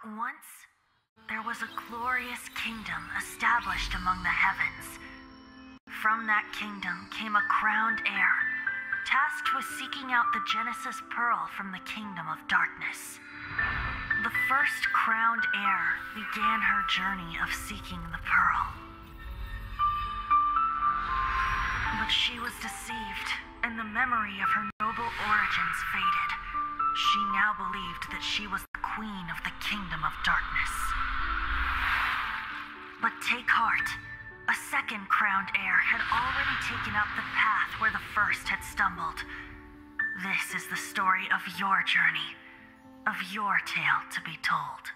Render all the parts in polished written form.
Once, there was a glorious kingdom established among the heavens. From that kingdom came a crowned heir, tasked with seeking out the Genesis Pearl from the kingdom of darkness. The first crowned heir began her journey of seeking the pearl. But she was deceived, and the memory of her noble origins faded. She now believed that she was the queen of the kingdom of darkness. But take heart. A second crowned heir had already taken up the path where the first had stumbled. This is the story of your journey, of your tale to be told.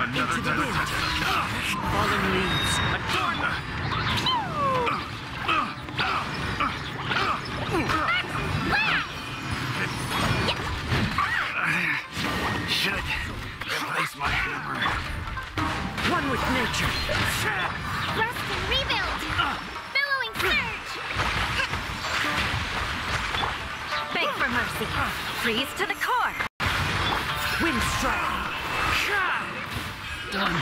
Into the wind. Fallen leaves. Adorn. Should replace my hammer. One with nature. Rest and rebuild. Billowing surge. Beg for mercy. Freeze to the core. Wind strike. Done.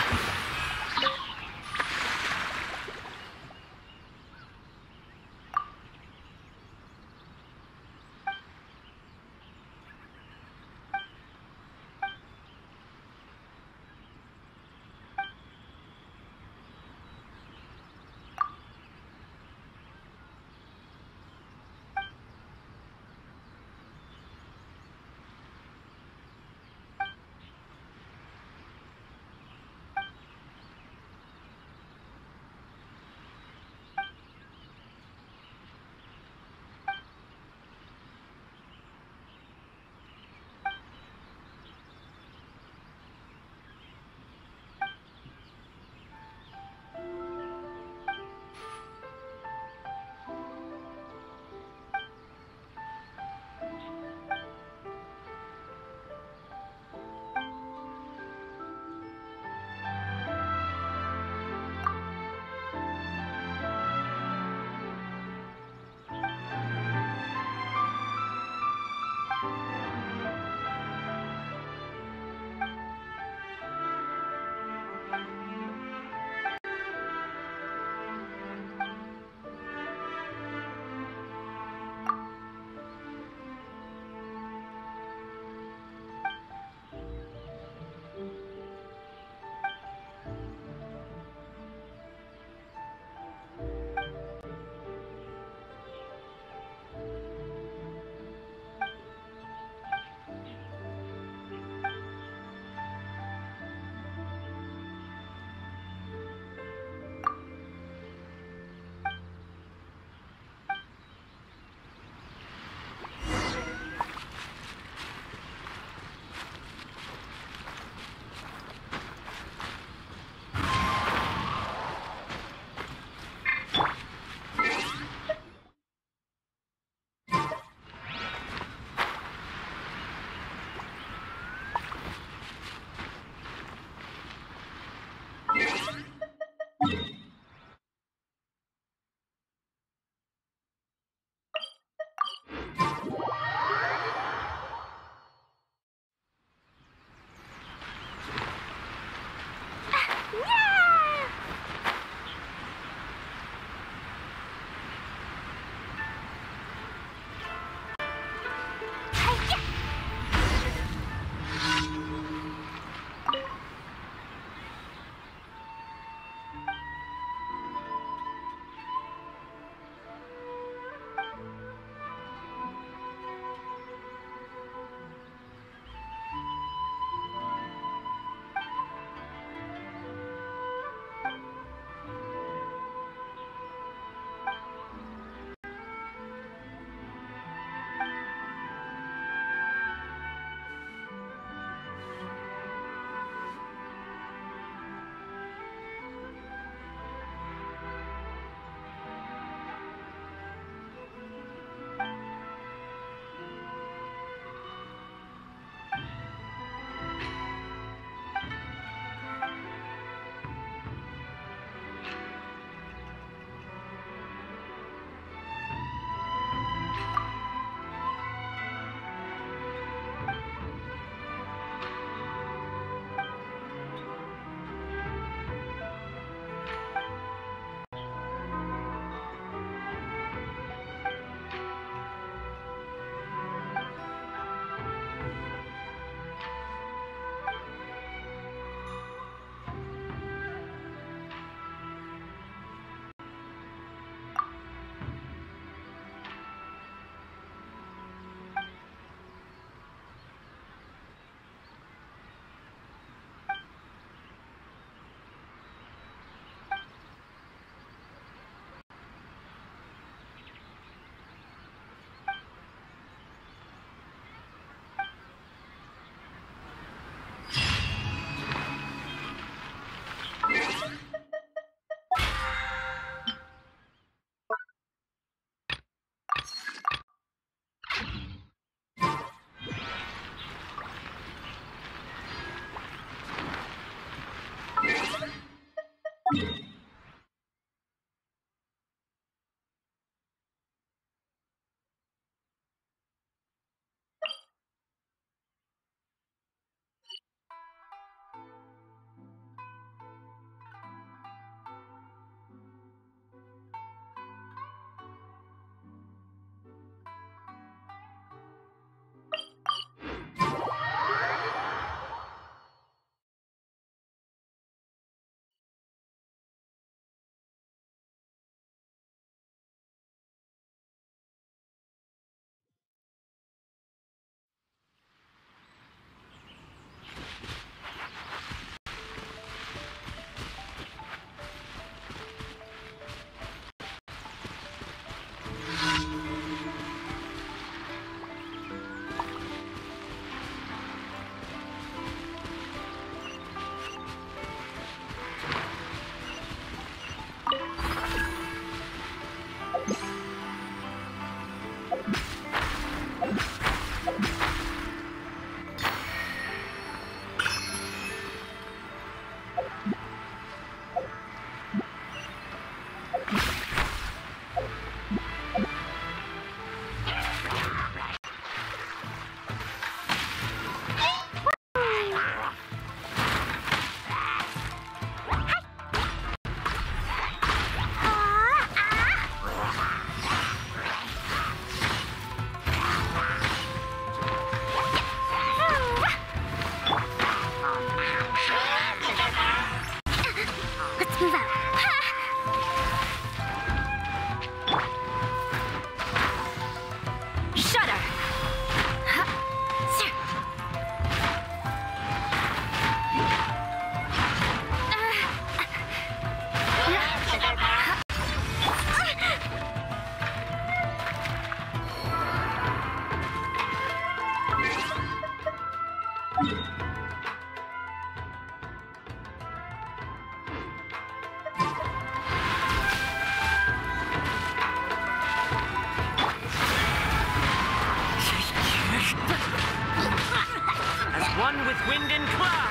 wind and cloud.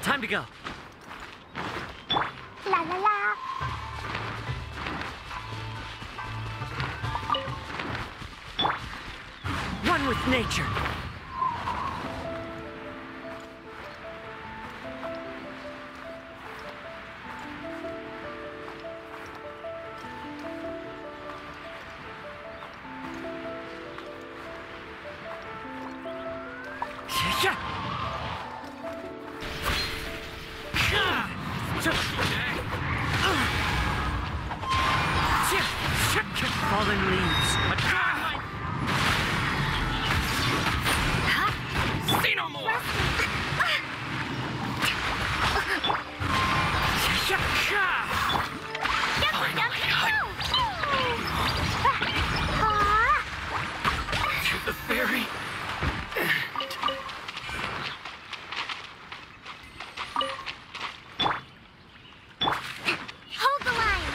Time to go. La la la. One with nature. Fallen leaves. See no more. To the ferry. Hold the line.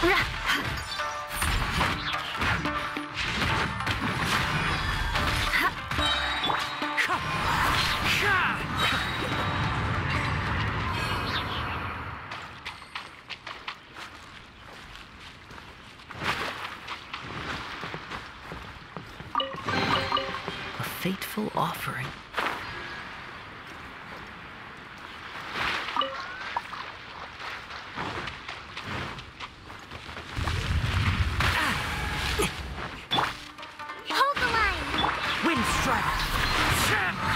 A fateful offering. Hold the line. Wind strike.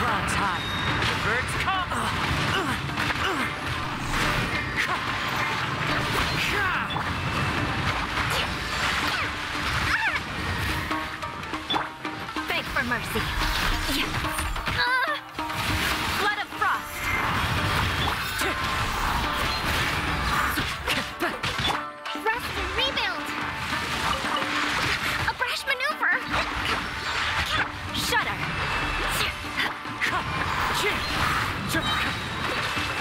Clouds high. The birds come. Beg for mercy. Blood of frost. Rest and rebuild. A brash maneuver. Shudder.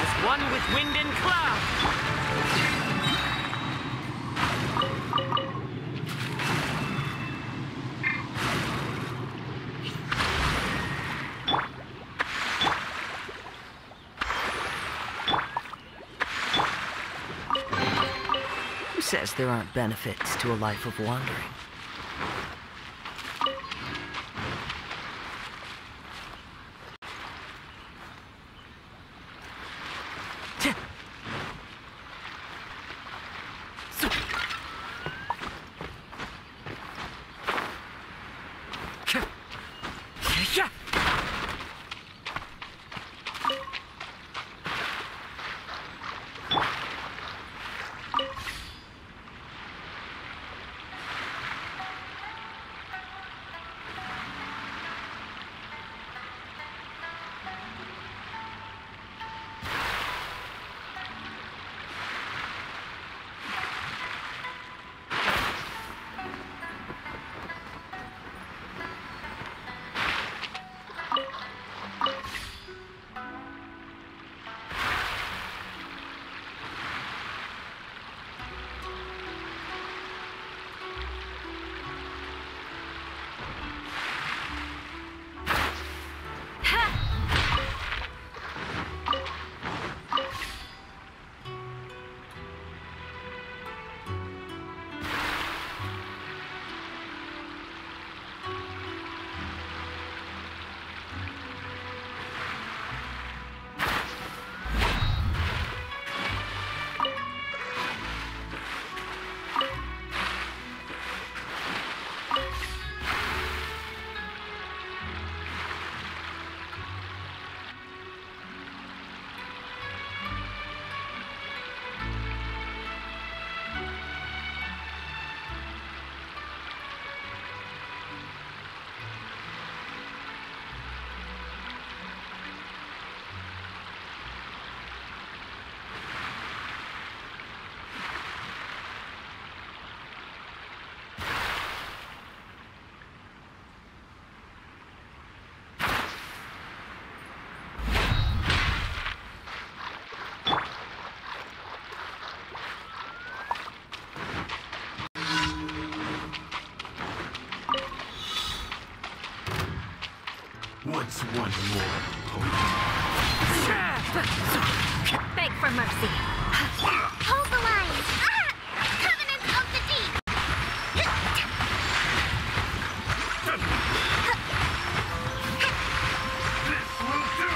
As one with wind and cloud. Who says there aren't benefits to a life of wandering? What's one more hope? Beg for mercy. Hold the line. Covenant of the deep. This will do!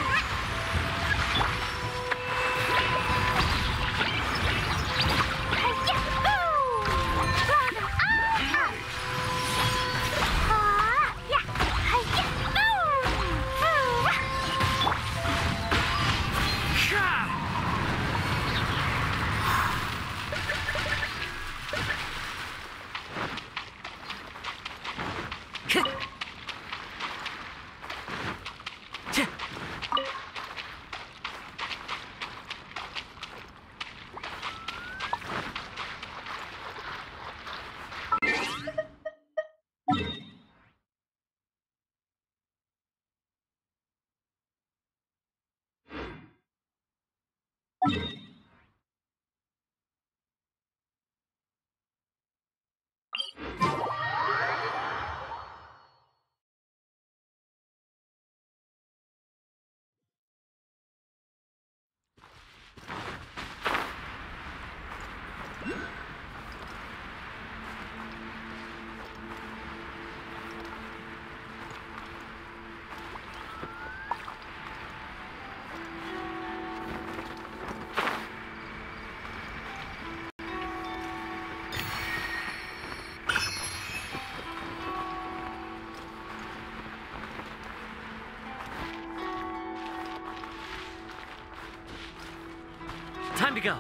go.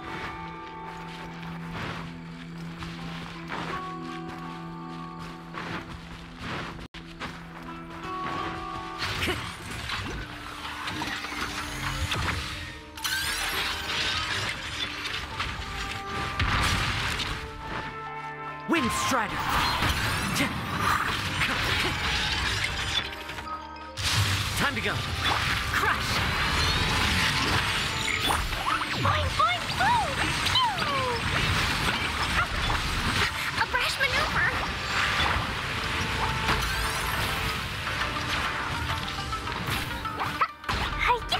Wind Strider! Time to go! Crush! Boing, boing, boom! Pew! A brash maneuver. Hi-ya!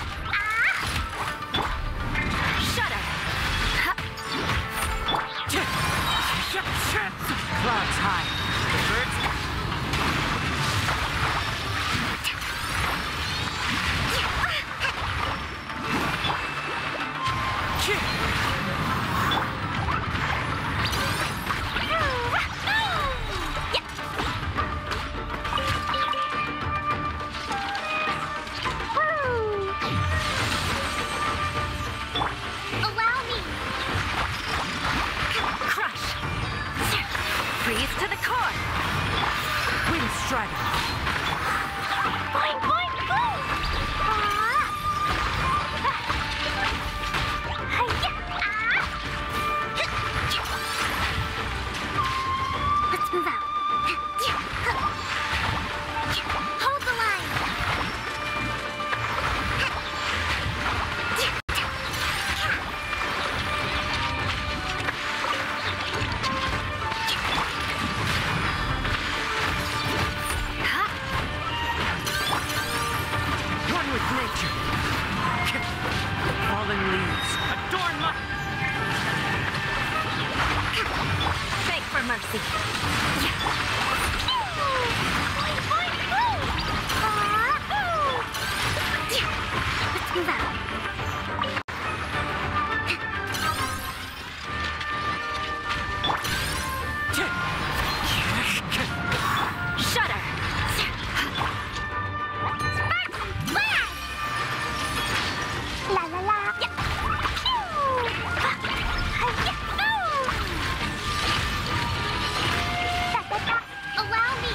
Shudder! Clouds high. The birds... Allow me. Crush! Freeze to the core! Wind Strider! Boing, boing, boom! Hi-ya! Let's move out. Hold the line. One with nature! Fallen leaves adorn my... Beg for mercy! Boing, boing, boom! Let's move out. Shudder! Sparks and flash! La la la! Yeah. Pew! Hi-ya! Boom! Da da da! Allow me!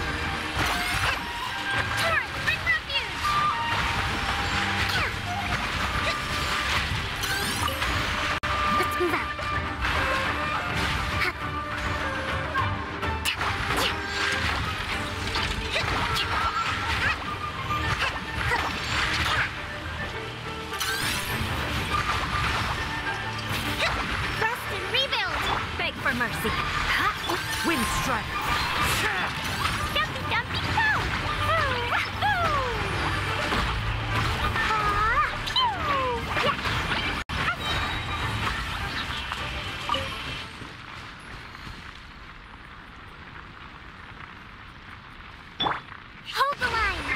Turn! Bring refuge! Let's move out. Rest and rebuild! Beg for mercy! Wind Strider! Dumpy, dumpy, go! Hold the line!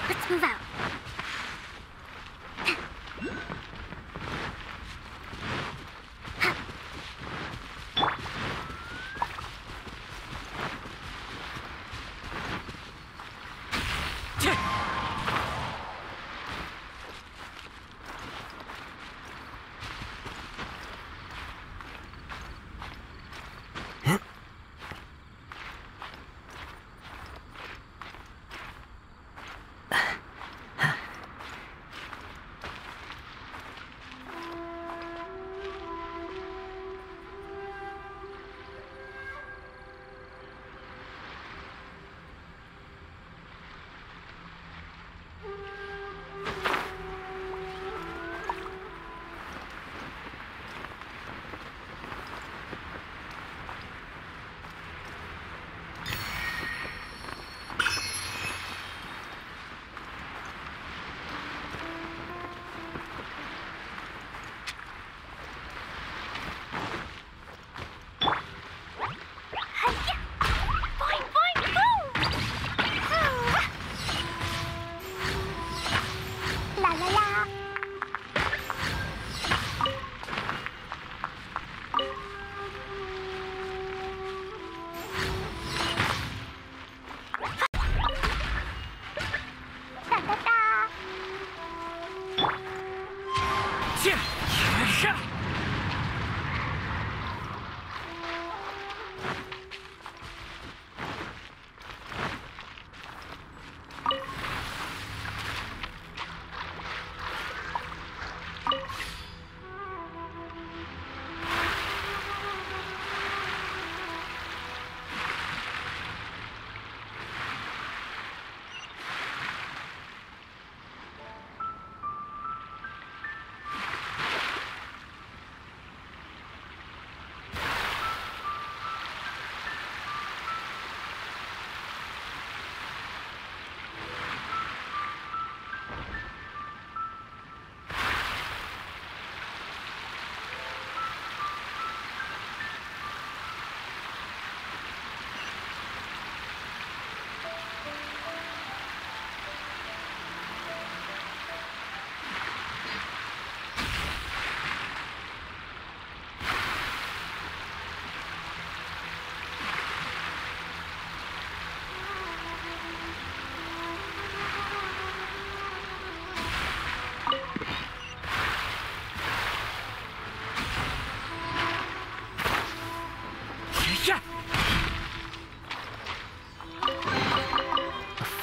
Let's move out.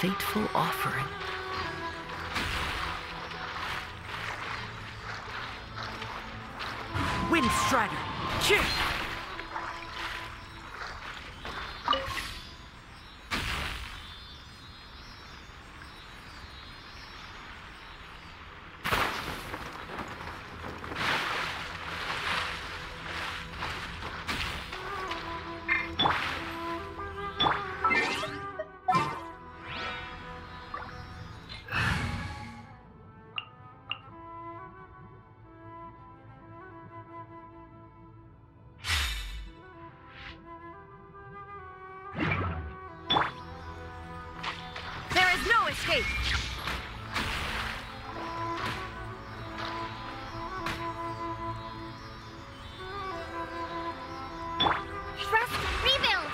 Fateful offering. Wind Strider! Cheer! Escape! Trust, rebuild!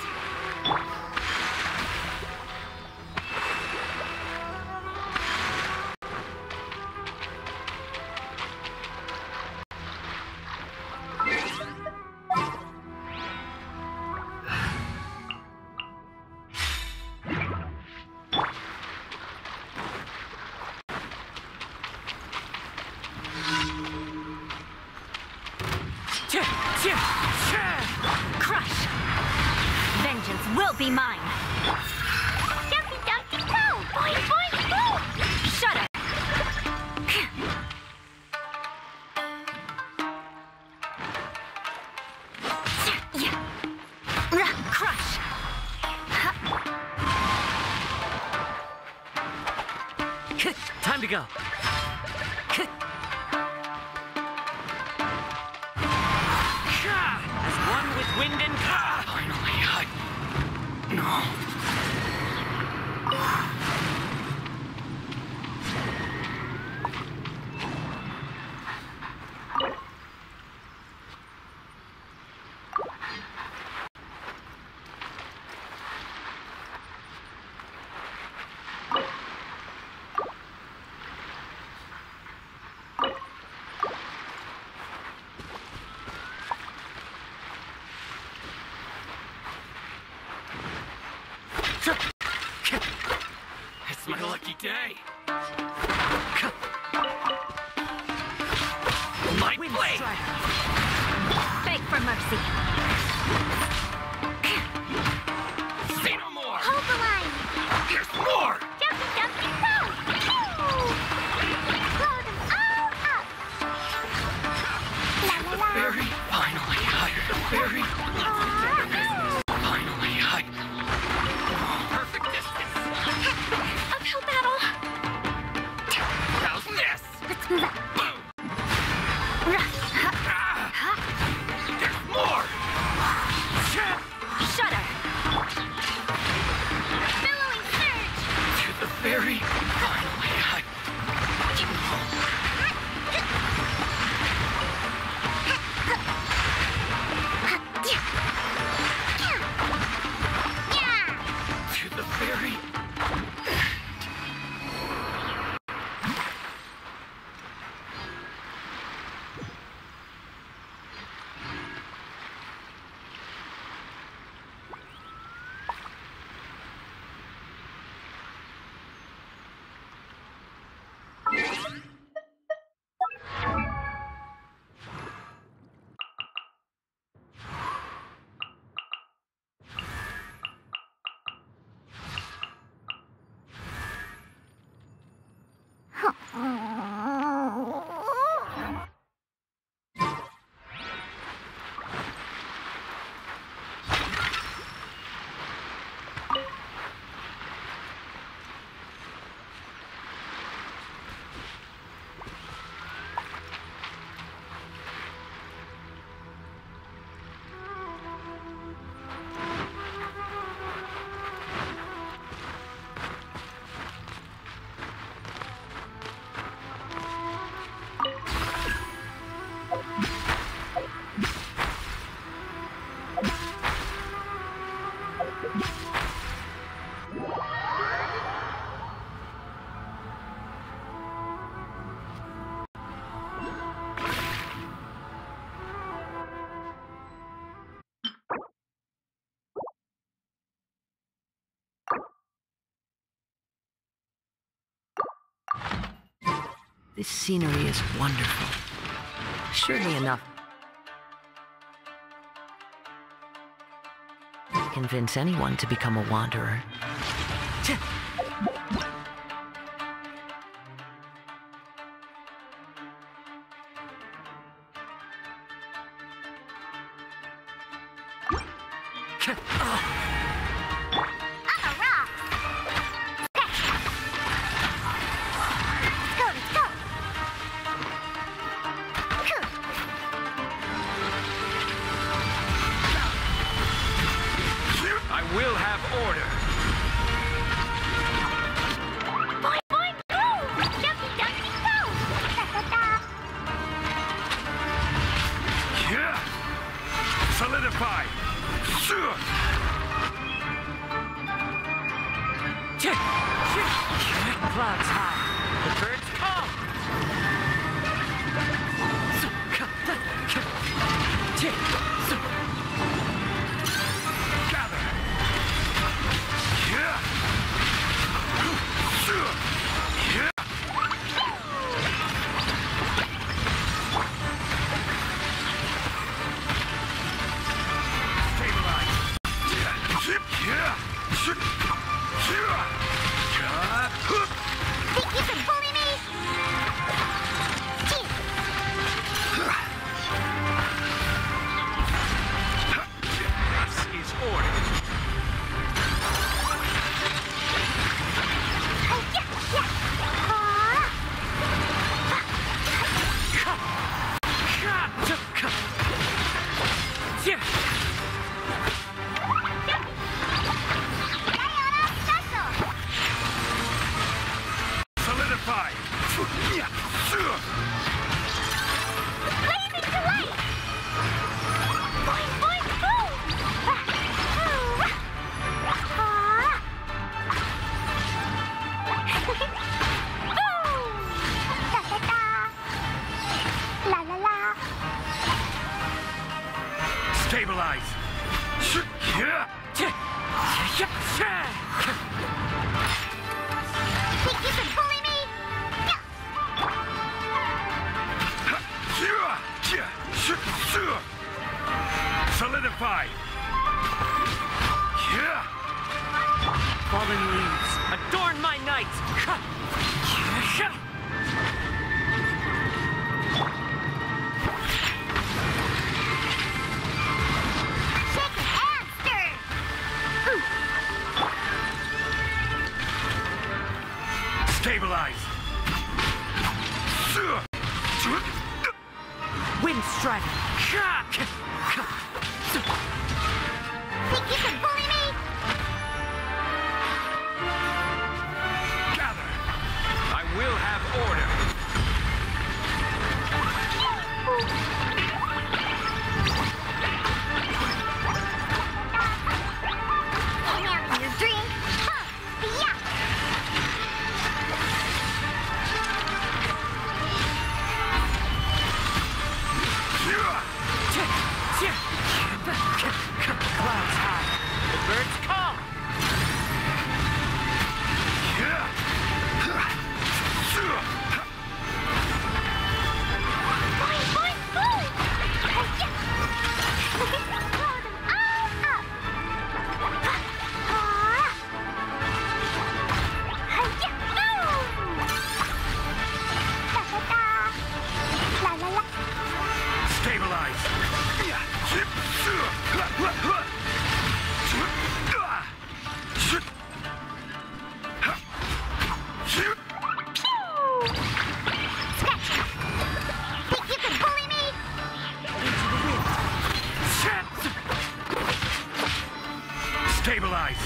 Crush! Vengeance will be mine! Dumpy, dumpy, go! Boing, boing, boom! Shut up! Crush! Time to go. As one with wind and finally, no. It's my lucky day. My blade! Beg for mercy! Say no more! Hold the line! There's more! Dumpy, dumpy, go! Blow them all up! La la la! Very finally hired. Very finally hired. Perfect distance. Uphill battle! How's this? Let's move up. Boom! There's more! Shudder! Billowing surge! To the very finally hired. Yeah! To the very This scenery is wonderful. Surely enough. Convince anyone to become a wanderer. Clouds high. The birds come. Gather. Think you can bully me? This is order. Solidify. Blazing to light! Boing, boing, boom! La la la. Stabilize. Think you can bully me? Solidify. Fallen leaves, adorn my night! Shake it and stir. Stabilize. Wind strike! Think you can bully me? Gather. I will have order. Hang out in your dream. Huh. Yeah. Clouds high. The birds come. Boing, boing, boom! Blow them all up! La la la! Stabilize. Scratch! Think you can bully me? Stabilize.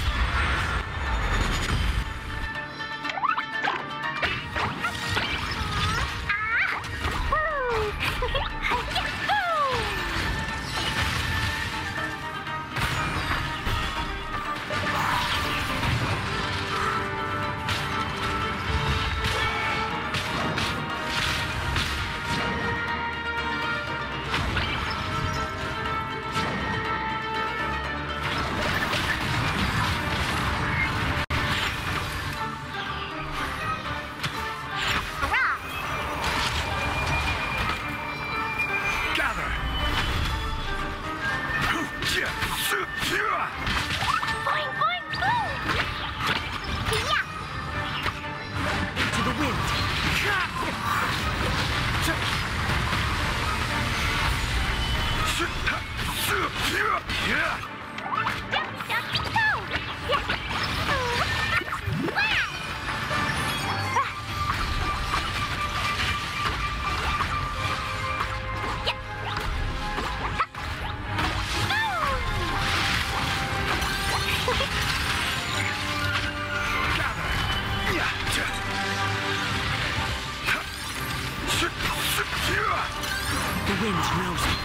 The wind knows me.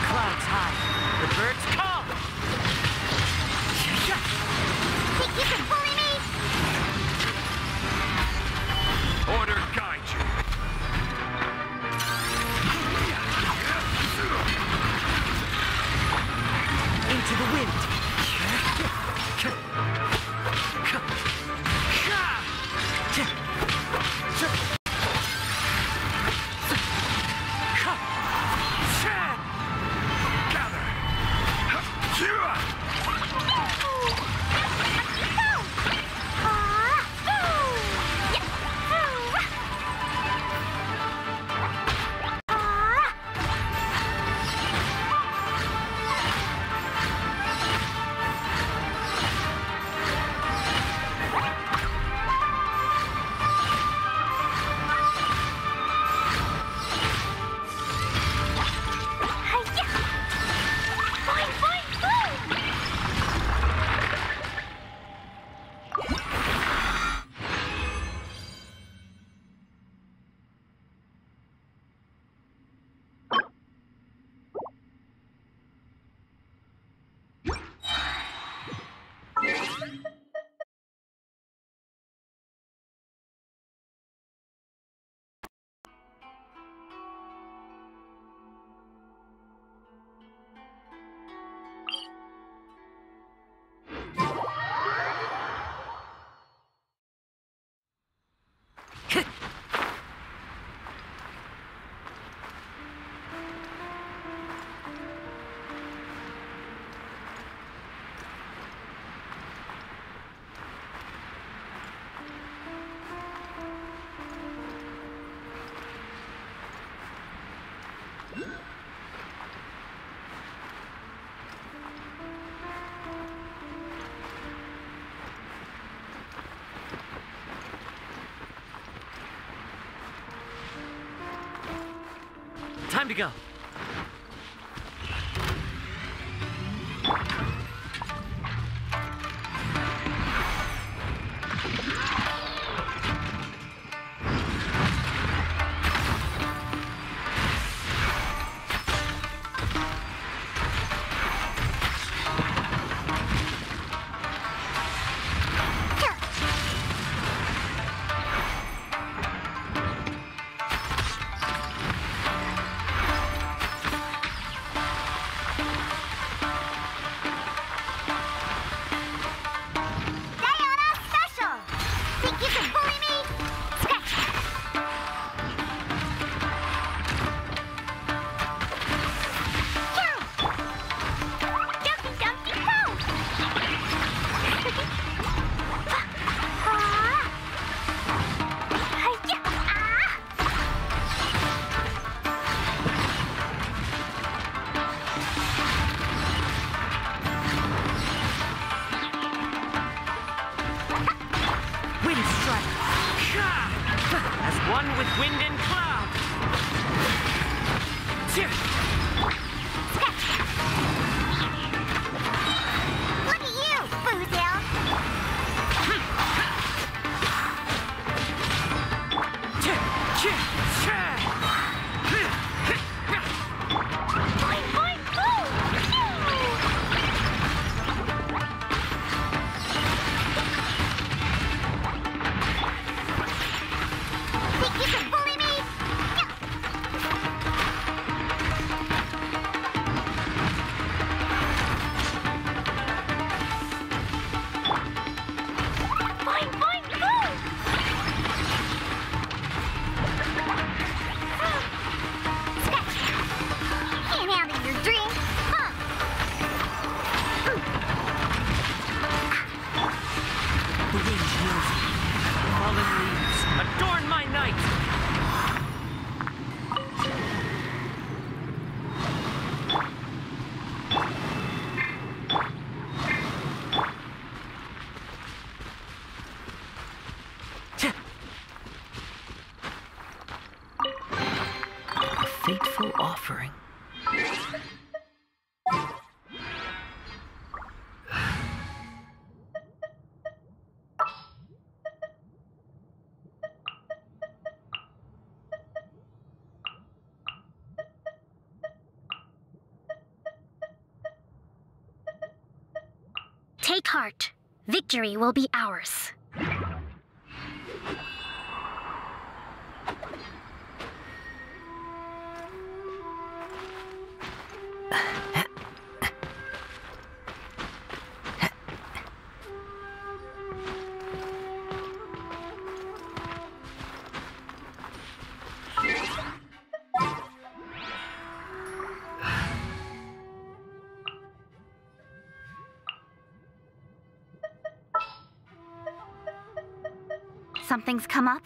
Clouds high. The birds call. Think you can bully me? Order guide you. Into the wind. Time to go. One with wind and cloud. Look at you, Boozle. Boing, boing, boom. Think you can bully me? Boing, boing, boom. Scratch. Can't handle your drink, huh? The wind knows me. Fallen leaves adorn my night. A fateful offering. Take heart. Victory will be ours. Something's come up?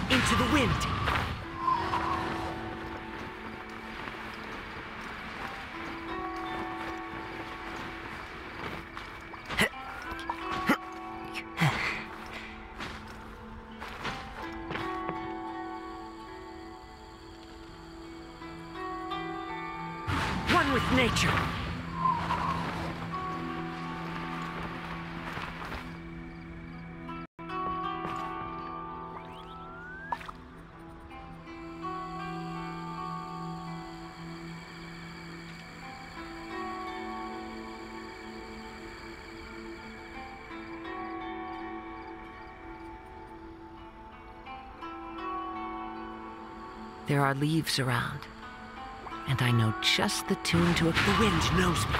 Into the wind! One with nature! There are leaves around, and I know just the tune to it. The wind knows me.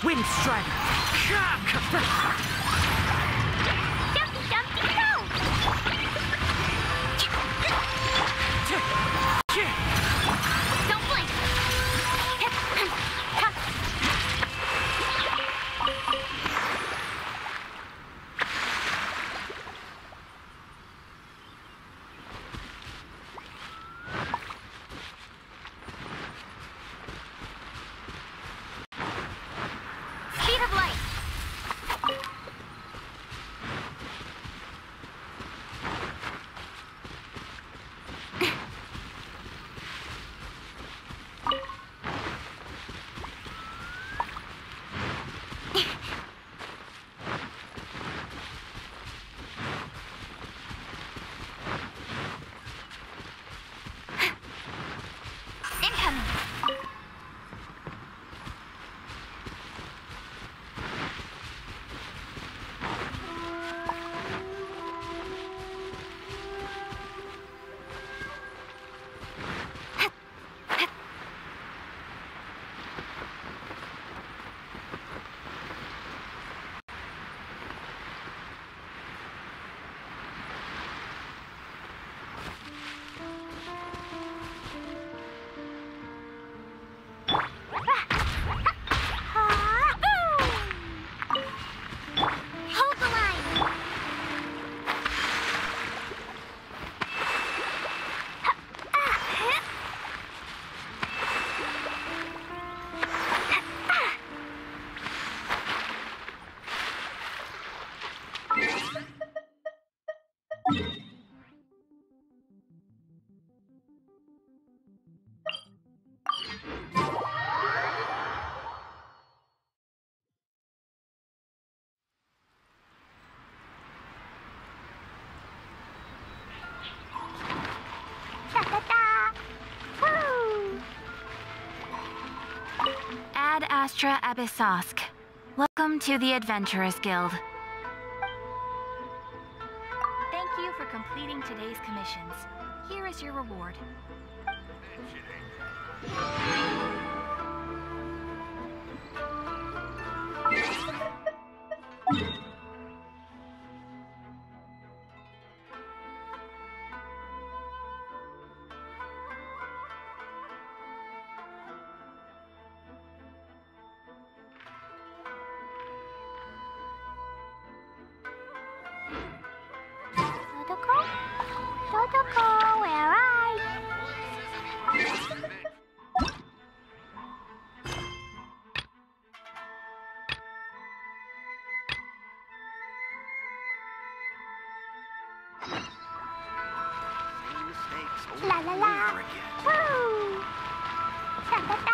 Wind Strider! Jumpy, jumpy, go! Don't blink! Speed of light! Incoming! Hold the line! Da-da-da! Woo! Ad Astra Abyssosk. Welcome to the Adventurers Guild. Thank you for completing today's commissions. Here is your reward. Totoko? Totoko, where are you? La la la! Woo! Da-da-da!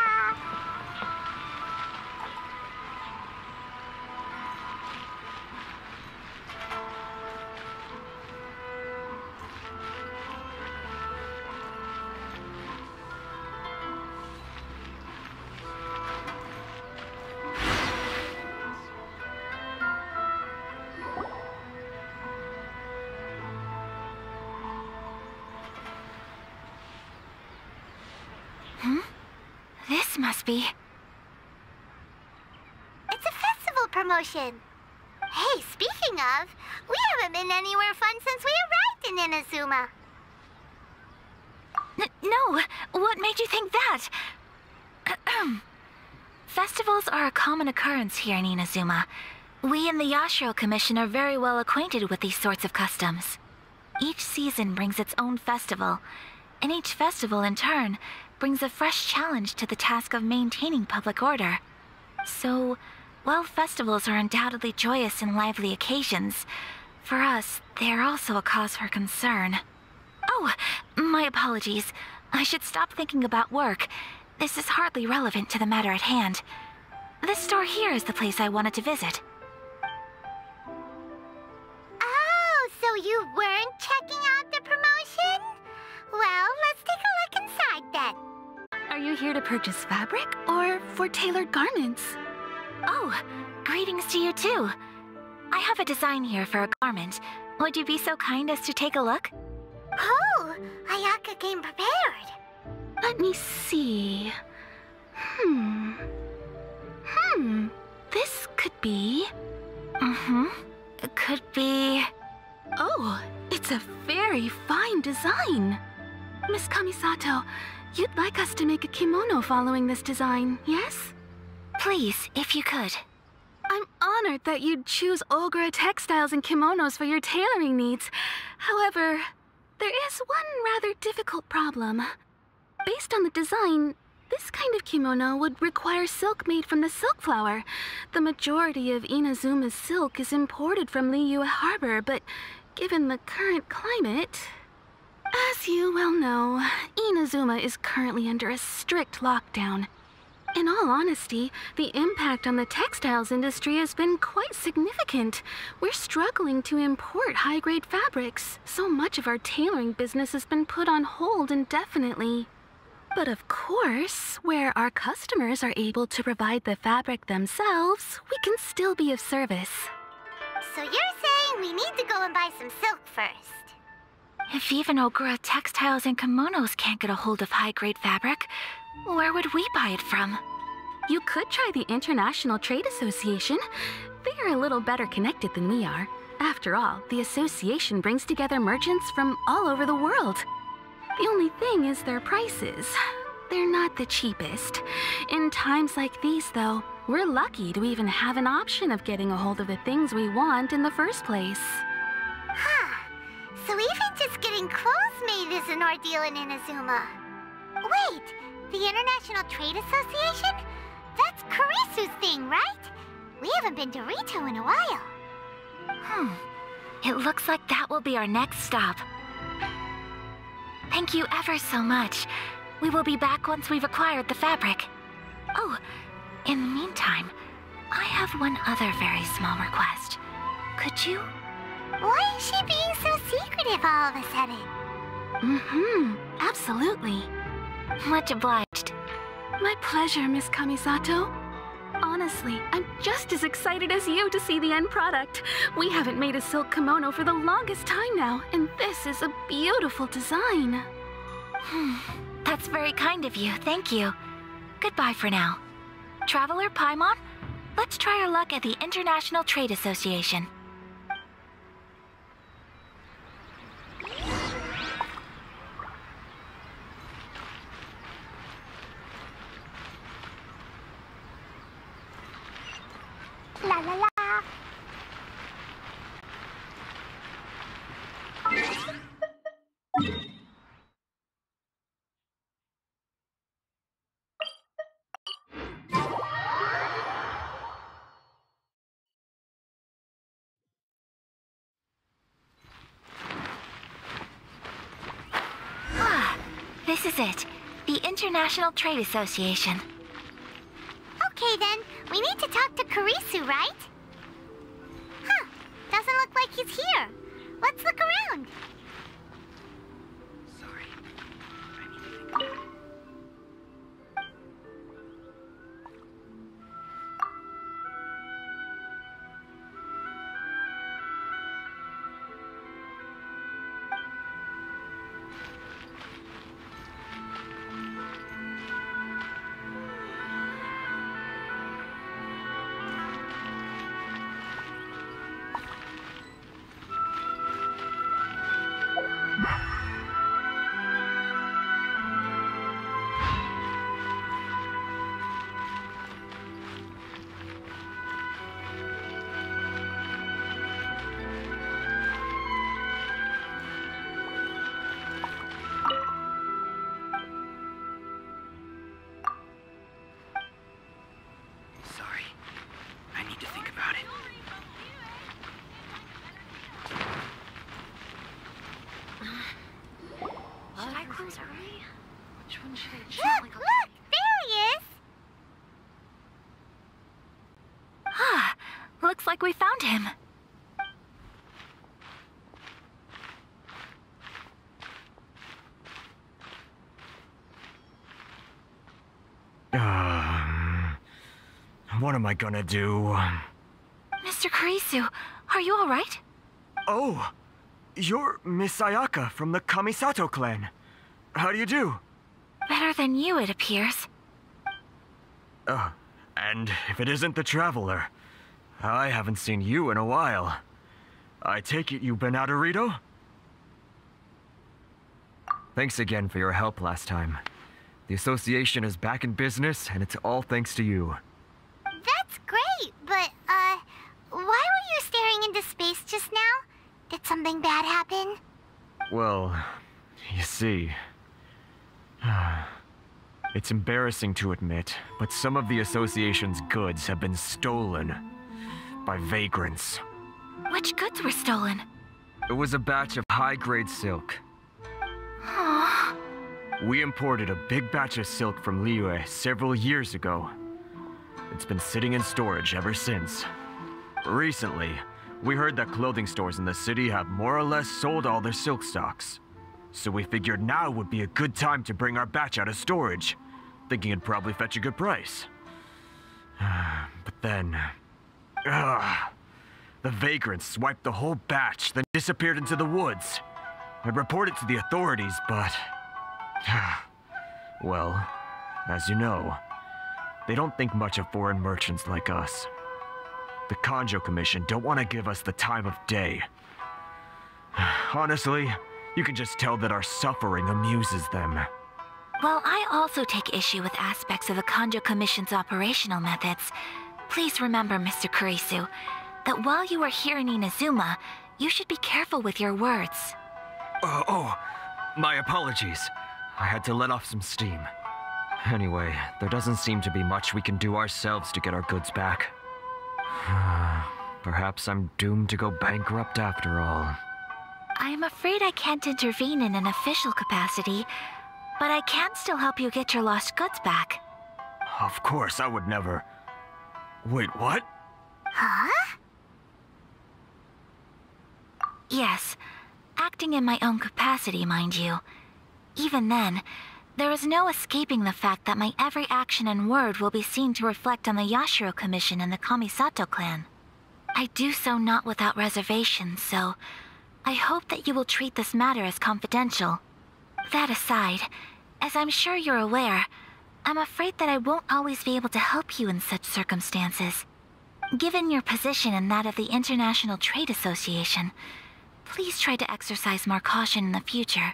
This must be... It's a festival promotion. Hey, speaking of, we haven't been anywhere fun since we arrived in Inazuma. No, what made you think that? Festivals are a common occurrence here in Inazuma. We in the Yashiro Commission are very well acquainted with these sorts of customs. Each season brings its own festival, and each festival in turn brings a fresh challenge to the task of maintaining public order. So, while festivals are undoubtedly joyous and lively occasions, for us, they are also a cause for concern. Oh, my apologies. I should stop thinking about work. This is hardly relevant to the matter at hand. This store here is the place I wanted to visit. Oh, so you weren't checking out the promotion? Well, let's take a look inside then. Are you here to purchase fabric or for tailored garments? Oh, greetings to you too. I have a design here for a garment. Would you be so kind as to take a look? Oh, Ayaka came prepared. Let me see. This could be... It could be... Oh, it's a very fine design. Miss Kamisato, you'd like us to make a kimono following this design, yes? Please, if you could. I'm honored that you'd choose Ogura textiles and kimonos for your tailoring needs. However, there is one rather difficult problem. Based on the design, this kind of kimono would require silk made from the silk flower. The majority of Inazuma's silk is imported from Liyue Harbor, but given the current climate... As you well know, Inazuma is currently under a strict lockdown. In all honesty, the impact on the textiles industry has been quite significant. We're struggling to import high-grade fabrics. So much of our tailoring business has been put on hold indefinitely. But of course, where our customers are able to provide the fabric themselves, we can still be of service. So you're saying we need to go and buy some silk first? If even Ogura textiles and kimonos can't get a hold of high-grade fabric, where would we buy it from? You could try the International Trade Association. They are a little better connected than we are. After all, the association brings together merchants from all over the world. The only thing is their prices. They're not the cheapest. In times like these, though, we're lucky to even have an option of getting a hold of the things we want in the first place. Huh. So even just getting clothes made is an ordeal in Inazuma. Wait, the International Trade Association? That's Kurisu's thing, right? We haven't been to Rito in a while. It looks like that will be our next stop. Thank you ever so much. We will be back once we've acquired the fabric. Oh, in the meantime, I have one other very small request. Could you... Why is she being so secretive all of a sudden? Absolutely. Much obliged. My pleasure, Miss Kamisato. Honestly, I'm just as excited as you to see the end product. We haven't made a silk kimono for the longest time now, and this is a beautiful design. That's very kind of you, thank you. Goodbye for now. Traveler Paimon, let's try our luck at the International Trade Association. La la la. This is it. The International Trade Association. Okay then, we need to talk to Kurisu, right? Huh, doesn't look like he's here. Let's look around. Sorry. Look! There he is! Ah, looks like we found him. What am I gonna do? Mr. Kurisu, are you alright? Oh, you're Miss Ayaka from the Kamisato clan. How do you do? Better than you, it appears. And if it isn't the Traveler, I haven't seen you in a while. I take it you've been out of Rito? Thanks again for your help last time. The association is back in business, and it's all thanks to you. That's great, but, why were you staring into space just now? Did something bad happen? Well, you see... It's embarrassing to admit, but some of the association's goods have been stolen by vagrants. Which goods were stolen? It was a batch of high-grade silk. Aww. We imported a big batch of silk from Liyue several years ago. It's been sitting in storage ever since. Recently, we heard that clothing stores in the city have more or less sold all their silk stocks. So we figured now would be a good time to bring our batch out of storage, thinking it'd probably fetch a good price. But then... the vagrants swiped the whole batch, then disappeared into the woods. I reported to the authorities, but... well, as you know, they don't think much of foreign merchants like us. The Kanjo Commission don't want to give us the time of day. Honestly, you can just tell that our suffering amuses them. While I also take issue with aspects of the Kanjo Commission's operational methods, please remember, Mr. Kurisu, that while you are here in Inazuma, you should be careful with your words. My apologies. I had to let off some steam. Anyway, there doesn't seem to be much we can do ourselves to get our goods back. Perhaps I'm doomed to go bankrupt after all. I am afraid I can't intervene in an official capacity, but I can still help you get your lost goods back. Of course, I would never... Wait, what? Huh? Yes, acting in my own capacity, mind you. Even then, there is no escaping the fact that my every action and word will be seen to reflect on the Yashiro Commission and the Kamisato clan. I do so not without reservation, so I hope that you will treat this matter as confidential. That aside, as I'm sure you're aware, I'm afraid that I won't always be able to help you in such circumstances. Given your position and that of the International Trade Association, please try to exercise more caution in the future.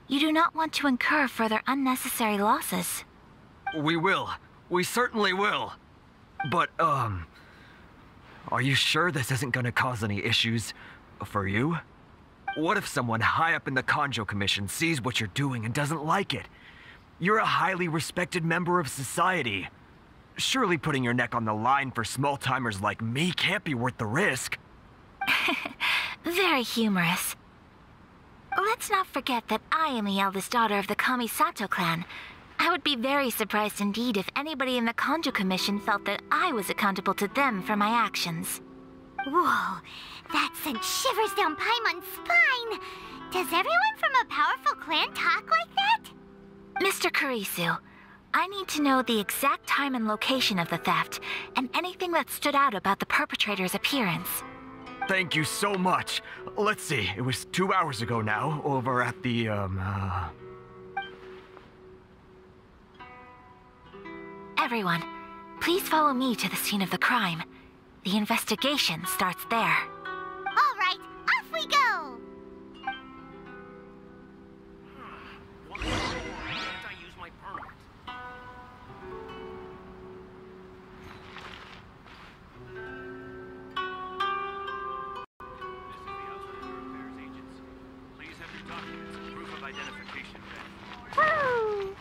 You do not want to incur further unnecessary losses. We will. We certainly will. But, are you sure this isn't gonna cause any issues for you? What if someone high up in the Kanjo Commission sees what you're doing and doesn't like it? You're a highly respected member of society. Surely putting your neck on the line for small-timers like me can't be worth the risk. Very humorous. Let's not forget that I am the eldest daughter of the Kamisato clan. I would be very surprised indeed if anybody in the Kanjo Commission felt that I was accountable to them for my actions. Whoa, that sent shivers down Paimon's spine! Does everyone from a powerful clan talk like that? Mr. Kurisu, I need to know the exact time and location of the theft, and anything that stood out about the perpetrator's appearance. Thank you so much. Let's see, it was 2 hours ago now, over at the, Everyone, please follow me to the scene of the crime. The investigation starts there. All right, off we go! Why can't I use my permit? This is the Outside Affairs Agency. Please have your documents and proof of identification ready. Woo!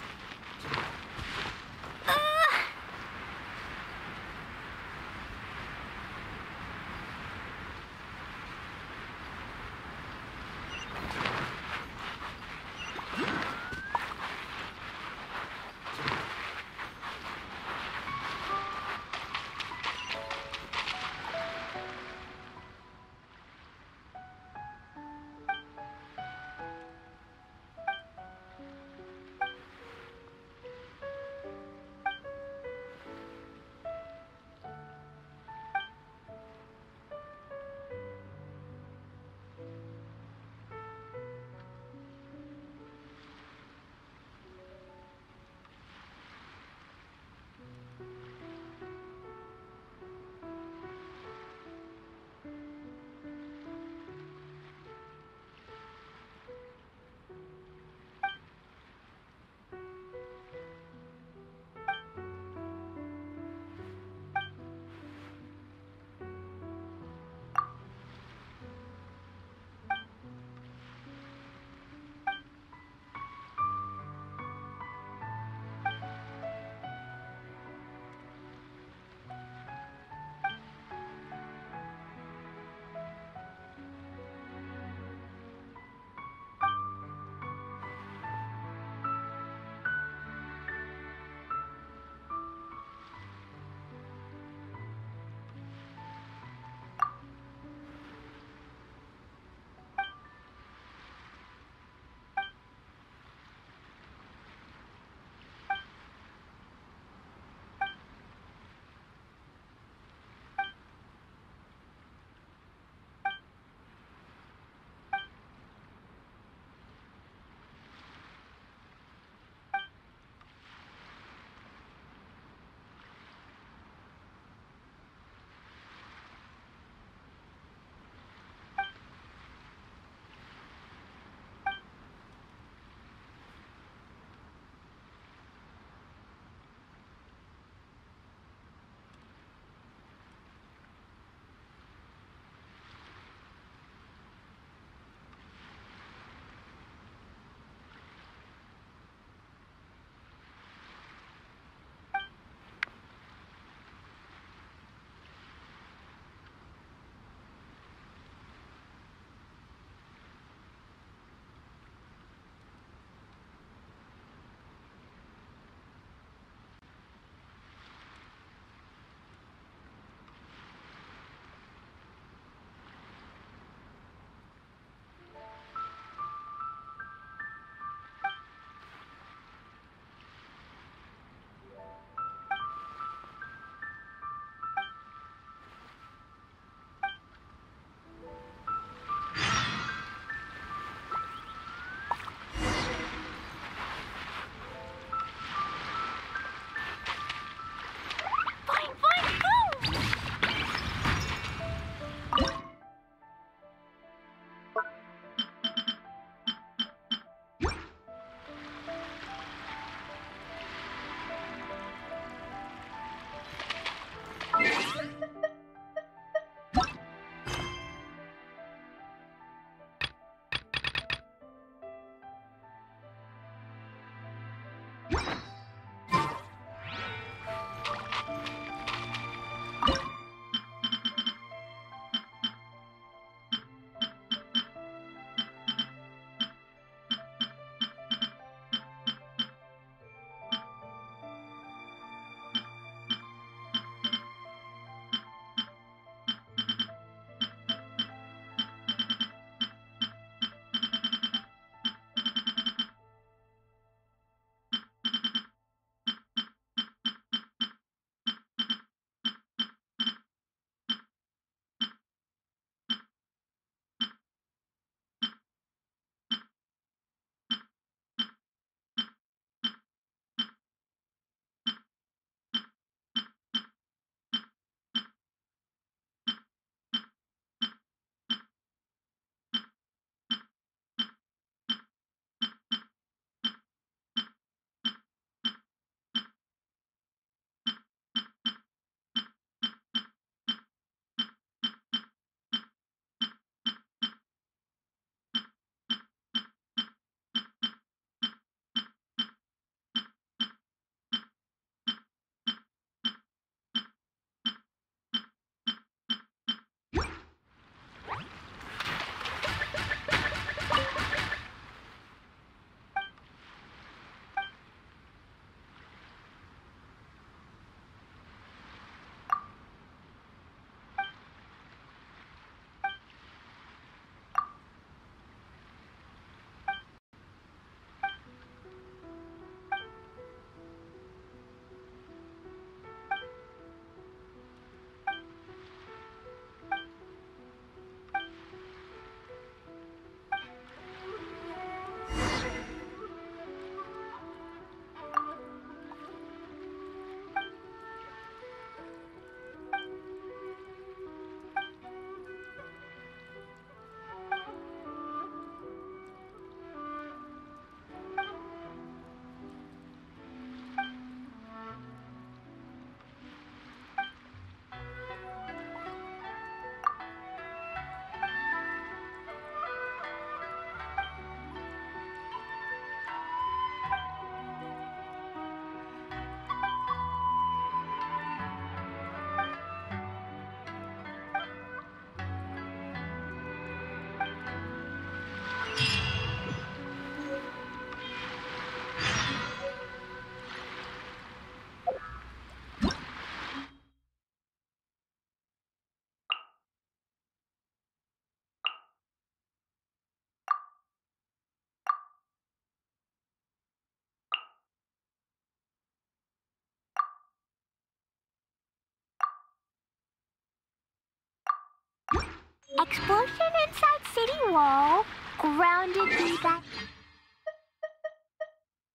explosion inside city wall. Grounded me that.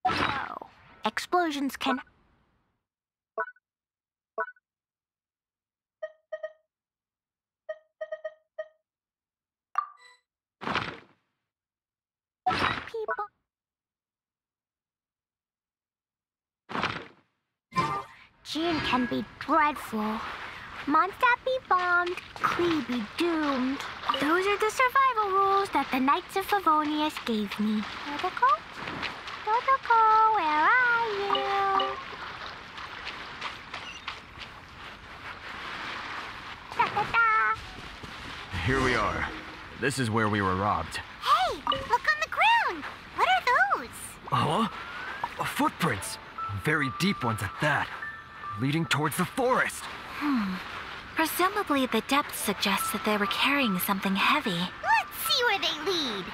Oh, explosions can. People. June can be dreadful. Mondstadt be bombed, Klee be doomed. Those are the survival rules that the Knights of Favonius gave me. Dodoko? Dodoko, where are you? Da-da-da. Here we are. This is where we were robbed. Hey, look on the ground. What are those? Huh? Footprints. Very deep ones at that. Leading towards the forest. Presumably the depth suggests that they were carrying something heavy. Let's see where they lead.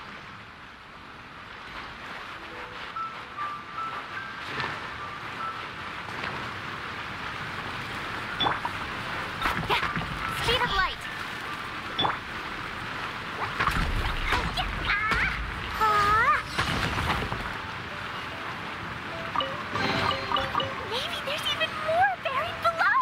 Speed of light. Maybe there's even more buried below.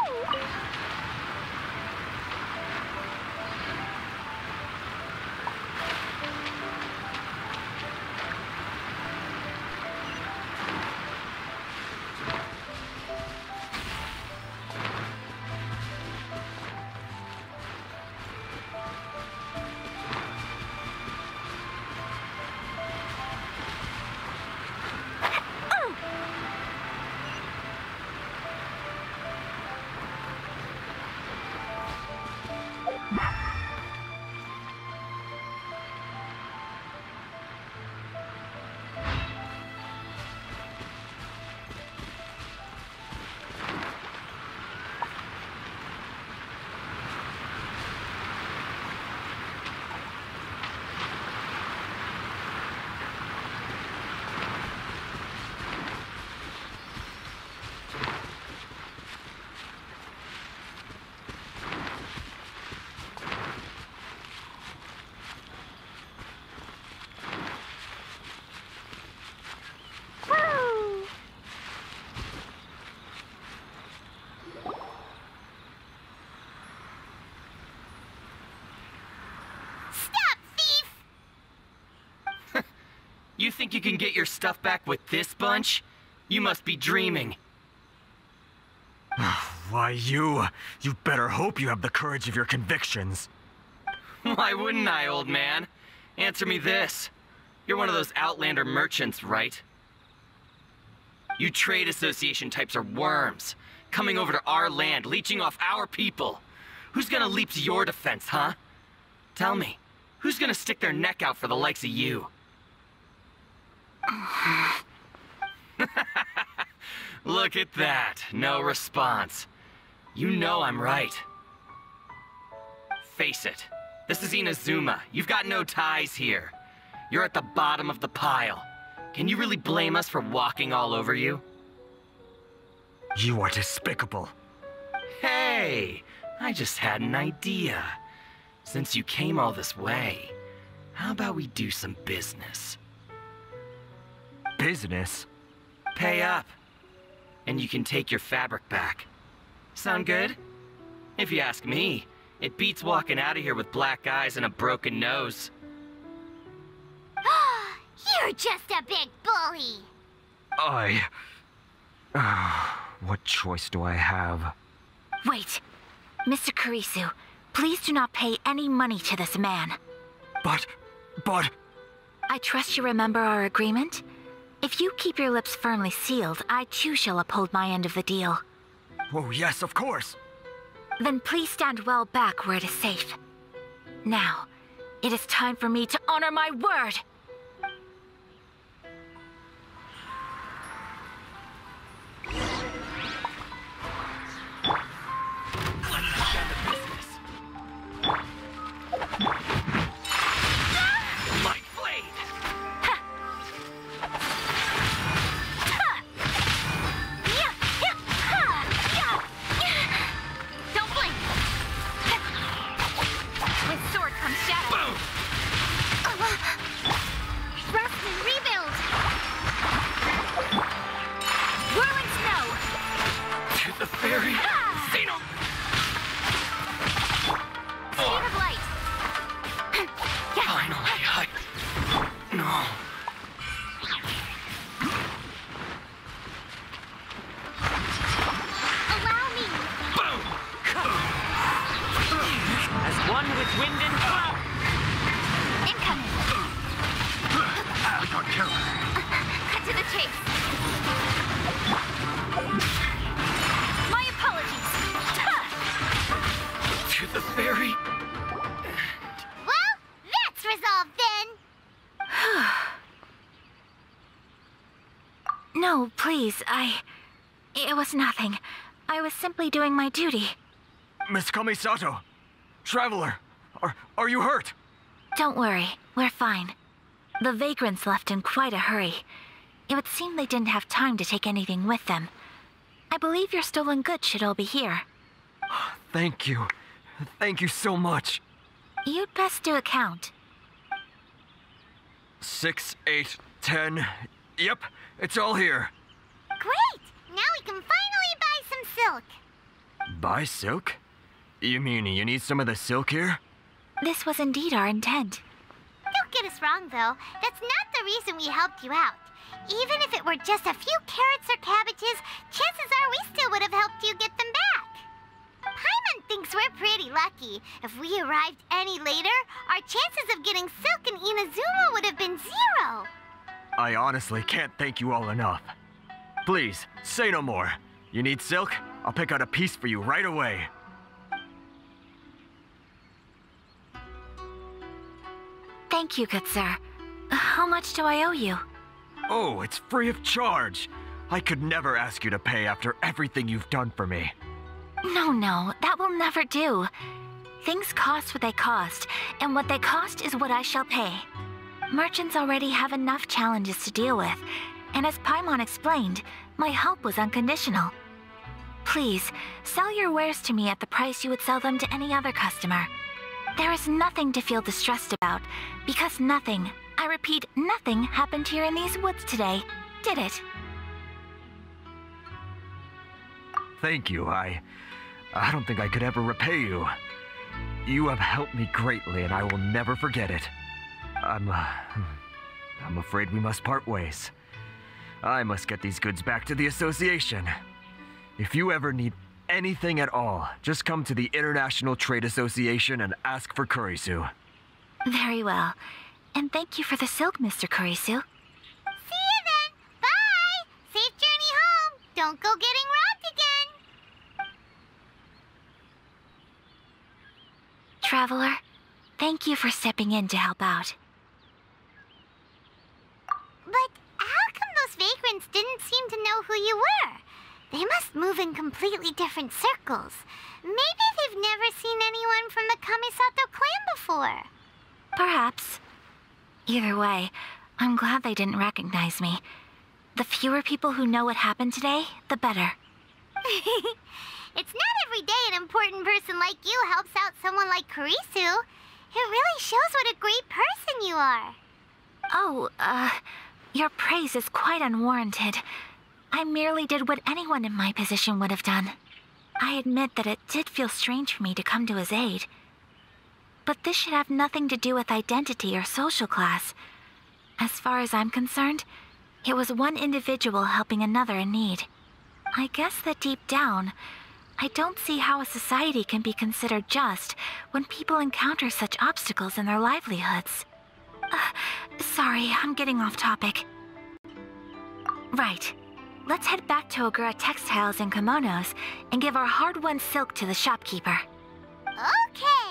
You think you can get your stuff back with this bunch? You must be dreaming. Why, you better hope you have the courage of your convictions. Why wouldn't I, old man? Answer me this. You're one of those Outlander merchants, right? You trade association types are worms, coming over to our land, leeching off our people. Who's gonna leap to your defense, huh? Tell me, who's gonna stick their neck out for the likes of you? Look at that, no response. You know I'm right. Face it, this is Inazuma. You've got no ties here. You're at the bottom of the pile. Can you really blame us for walking all over you? You are despicable. Hey, I just had an idea. Since you came all this way, how about we do some business? Business? Pay up, and you can take your fabric back. Sound good? If you ask me, it beats walking out of here with black eyes and a broken nose. You're just a big bully. What choice do I have? Wait. Mr. Kurisu, please do not pay any money to this man. But... I trust you remember our agreement? If you keep your lips firmly sealed, I too shall uphold my end of the deal. Oh, yes, of course. Then please stand well back where it is safe. Now, it is time for me to honor my word! With sword comes shadow. Please, It was nothing. I was simply doing my duty. Miss Kamisato! Traveler! Are you hurt? Don't worry, we're fine. The vagrants left in quite a hurry. It would seem they didn't have time to take anything with them. I believe your stolen goods should all be here. Thank you. Thank you so much. You'd best do a count. 6, 8, 10. Yep, it's all here. Great! Now we can finally buy some silk. Buy silk? You mean you need some of the silk here? This was indeed our intent. Don't get us wrong, though. That's not the reason we helped you out. Even if it were just a few carrots or cabbages, chances are we still would have helped you get them back. Paimon thinks we're pretty lucky. If we arrived any later, our chances of getting silk in Inazuma would have been 0. I honestly can't thank you all enough. Please, say no more. You need silk? I'll pick out a piece for you right away. Thank you, good sir. How much do I owe you? Oh, it's free of charge. I could never ask you to pay after everything you've done for me. No, that will never do. Things cost what they cost, and what they cost is what I shall pay. Merchants already have enough challenges to deal with, and as Paimon explained, my help was unconditional. Please, sell your wares to me at the price you would sell them to any other customer. There is nothing to feel distressed about, because nothing, I repeat, nothing happened here in these woods today, did it? Thank you. I don't think I could ever repay you. You have helped me greatly, and I will never forget it. I'm afraid we must part ways. I must get these goods back to the association. If you ever need anything at all, just come to the International Trade Association and ask for Kurisu. Very well. And thank you for the silk, Mr. Kurisu. See you then. Bye. Safe journey home. Don't go getting robbed again. Traveler, thank you for stepping in to help out. But how come those vagrants didn't seem to know who you were? They must move in completely different circles. Maybe they've never seen anyone from the Kamisato clan before. Perhaps. Either way, I'm glad they didn't recognize me. The fewer people who know what happened today, the better. It's not every day an important person like you helps out someone like Kurisu. It really shows what a great person you are. Oh, your praise is quite unwarranted. I merely did what anyone in my position would have done. I admit that it did feel strange for me to come to his aid. But this should have nothing to do with identity or social class. As far as I'm concerned, it was one individual helping another in need. I guess that deep down, I don't see how a society can be considered just when people encounter such obstacles in their livelihoods. Sorry, I'm getting off topic. Right. Let's head back to Ogura Textiles and Kimonos and give our hard-won silk to the shopkeeper. Okay.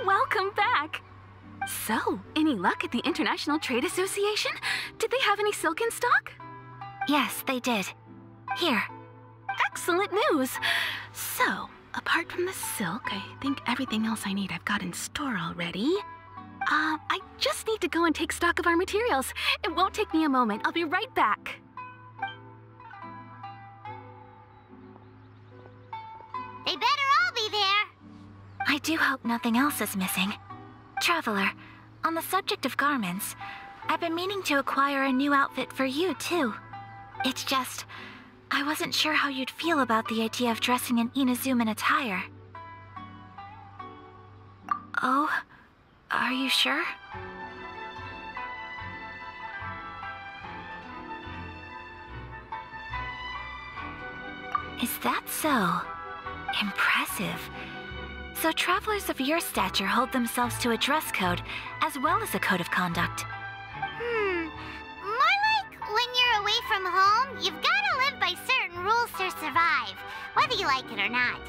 Welcome back! So, any luck at the International Trade Association? Did they have any silk in stock? Yes, they did. Here. Excellent news! So, apart from the silk, I think everything else I need I've got in store already. I just need to go and take stock of our materials. It won't take me a moment. I'll be right back. They better all be there. I do hope nothing else is missing. Traveler, on the subject of garments, I've been meaning to acquire a new outfit for you, too. It's just, I wasn't sure how you'd feel about the idea of dressing in Inazuman attire. Oh, are you sure? Is that so? Impressive. So travelers of your stature hold themselves to a dress code as well as a code of conduct. More like when you're away from home, you've gotta live by certain rules to survive, whether you like it or not.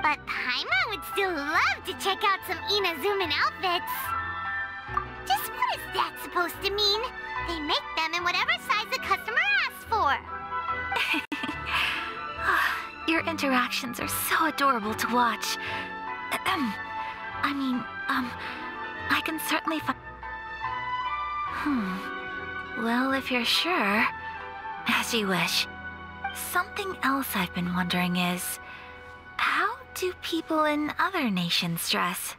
But Paimon would still love to check out some Inazuman outfits. Just what is that supposed to mean? They make them in whatever size the customer asks for. Your interactions are so adorable to watch. I can certainly Well, if you're sure, as you wish. Something else I've been wondering is, how do people in other nations dress?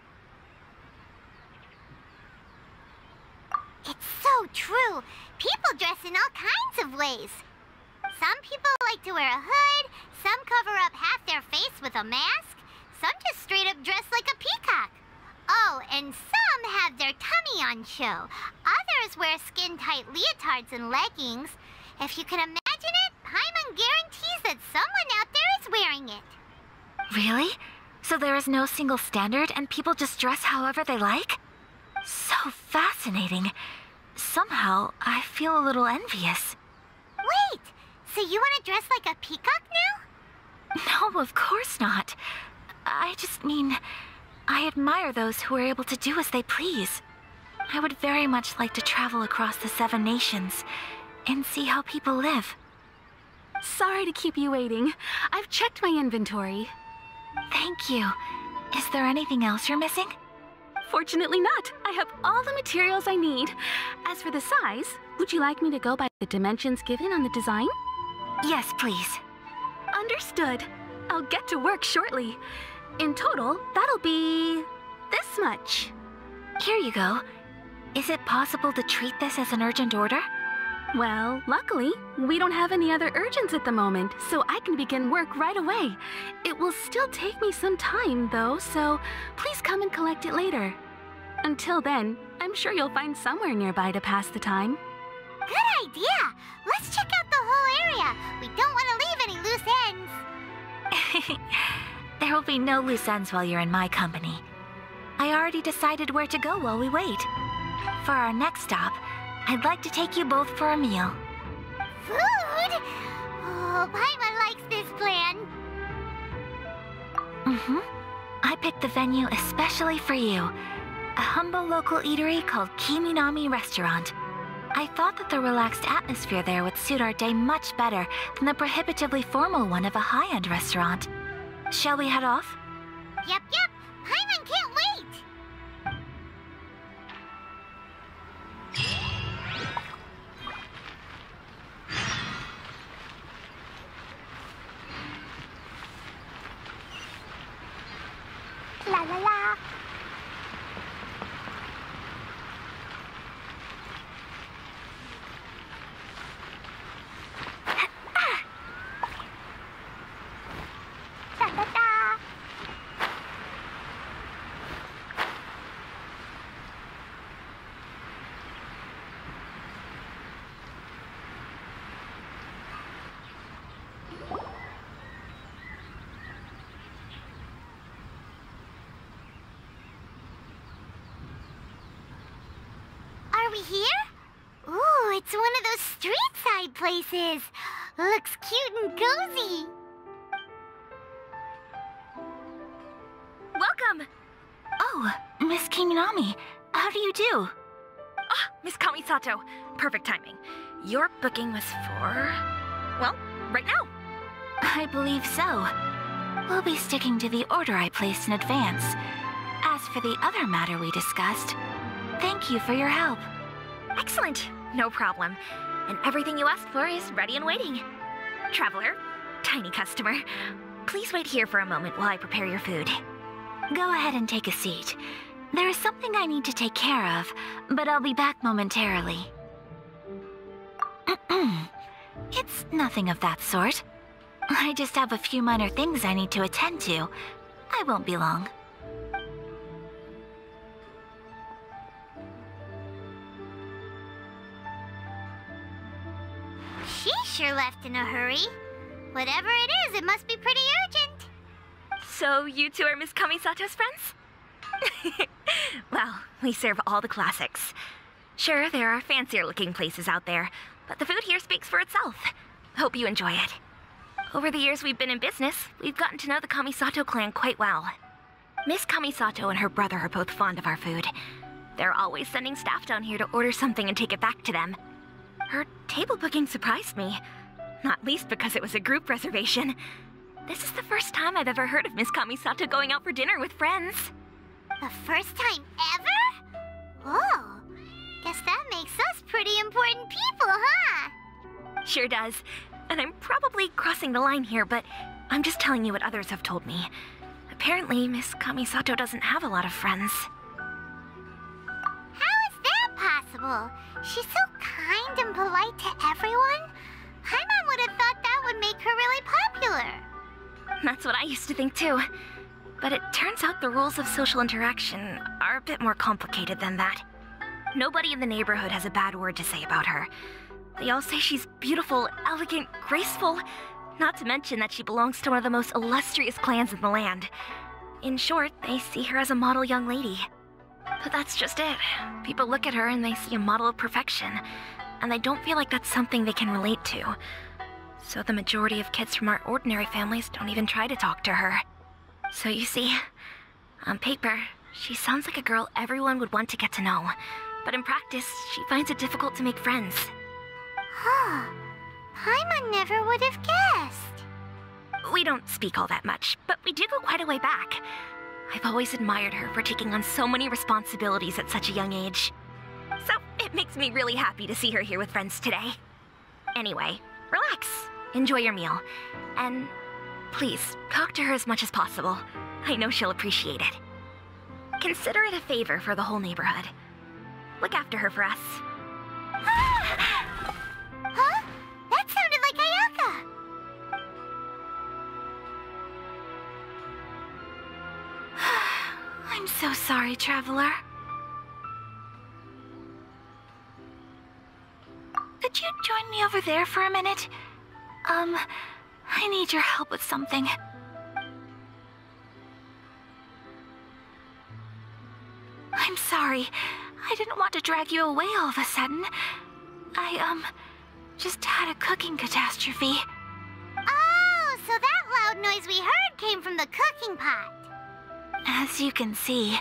It's so true. People dress in all kinds of ways. Some people like to wear a hood, some cover up half their face with a mask, some just straight up dress like a peacock. Oh, and some have their tummy on show. Others wear skin-tight leotards and leggings. If you can imagine it, Paimon guarantees that someone out there is wearing it. Really? So there is no single standard and people just dress however they like? So fascinating. Somehow, I feel a little envious. Wait, so you want to dress like a peacock now? No, of course not. I just mean, I admire those who are able to do as they please. I would very much like to travel across the 7 nations and see how people live. Sorry to keep you waiting. I've checked my inventory. Thank you. Is there anything else you're missing? Fortunately not. I have all the materials I need. As for the size, would you like me to go by the dimensions given on the design? Yes, please. Understood. I'll get to work shortly. In total, that'll be this much. Here you go. Is it possible to treat this as an urgent order? Well, luckily, we don't have any other urgents at the moment, so I can begin work right away. It will still take me some time, though, so please come and collect it later. Until then, I'm sure you'll find somewhere nearby to pass the time. Good idea! Let's check out the whole area. We don't want to leave any loose ends. There will be no loose ends while you're in my company. I already decided where to go while we wait. For our next stop, I'd like to take you both for a meal. Food? Oh, Paimon likes this plan. I picked the venue especially for you. A humble local eatery called Kiminami Restaurant. I thought that the relaxed atmosphere there would suit our day much better than the prohibitively formal one of a high-end restaurant. Shall we head off? Yep. Paimon can't wait. La la la. Da da da. Are we here? Ooh, it's one of those street-side places. Looks cute and cozy. Welcome! Oh, Miss Kiminami, how do you do? Miss Kamisato, perfect timing. Your booking was for... well, right now. I believe so. We'll be sticking to the order I placed in advance. As for the other matter we discussed, thank you for your help. Excellent, no problem. And everything you asked for is ready and waiting. Traveler, tiny customer, please wait here for a moment while I prepare your food. Go ahead and take a seat. There is something I need to take care of, but I'll be back momentarily. It's nothing of that sort. I just have a few minor things I need to attend to. I won't be long. She sure left in a hurry. Whatever it is, it must be pretty urgent. So you two are Miss Kamisato's friends? Well, we serve all the classics. Sure, there are fancier looking places out there, but the food here speaks for itself. Hope you enjoy it. Over the years we've been in business, we've gotten to know the Kamisato clan quite well. Miss Kamisato and her brother are both fond of our food. They're always sending staff down here to order something and take it back to them. Her table booking surprised me, not least because it was a group reservation. This is the first time I've ever heard of Miss Kamisato going out for dinner with friends. The first time ever? Oh, guess that makes us pretty important people, huh? Sure does. And I'm probably crossing the line here, but I'm just telling you what others have told me. Apparently, Miss Kamisato doesn't have a lot of friends. How is that possible? She's so kind and polite to everyone. Paimon would have thought that would make her really popular. That's what I used to think too. But it turns out the rules of social interaction are a bit more complicated than that. Nobody in the neighborhood has a bad word to say about her. They all say she's beautiful, elegant, graceful, not to mention that she belongs to one of the most illustrious clans in the land. In short, they see her as a model young lady. But that's just it. People look at her and they see a model of perfection, and they don't feel like that's something they can relate to. So the majority of kids from our ordinary families don't even try to talk to her. So you see, on paper, she sounds like a girl everyone would want to get to know. But in practice, she finds it difficult to make friends. Huh. Paimon never would have guessed. We don't speak all that much, but we do go quite a way back. I've always admired her for taking on so many responsibilities at such a young age. So it makes me really happy to see her here with friends today. Anyway, relax, enjoy your meal, and please, talk to her as much as possible. I know she'll appreciate it. Consider it a favor for the whole neighborhood. Look after her for us. Huh? That sounded like Ayaka! I'm so sorry, Traveler. Could you join me over there for a minute? I need your help with something. I'm sorry. I didn't want to drag you away all of a sudden. I, just had a cooking catastrophe. Oh, so that loud noise we heard came from the cooking pot. As you can see,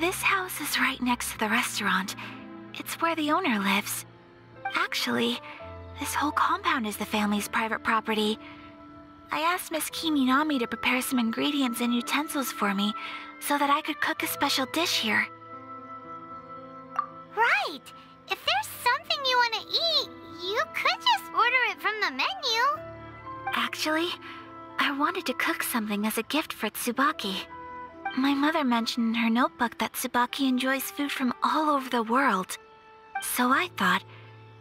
this house is right next to the restaurant. It's where the owner lives. Actually, this whole compound is the family's private property. I asked Miss Kiminami to prepare some ingredients and utensils for me so that I could cook a special dish here. Right. If there's something you want to eat, you could just order it from the menu. Actually, I wanted to cook something as a gift for Tsubaki. My mother mentioned in her notebook that Tsubaki enjoys food from all over the world. So I thought,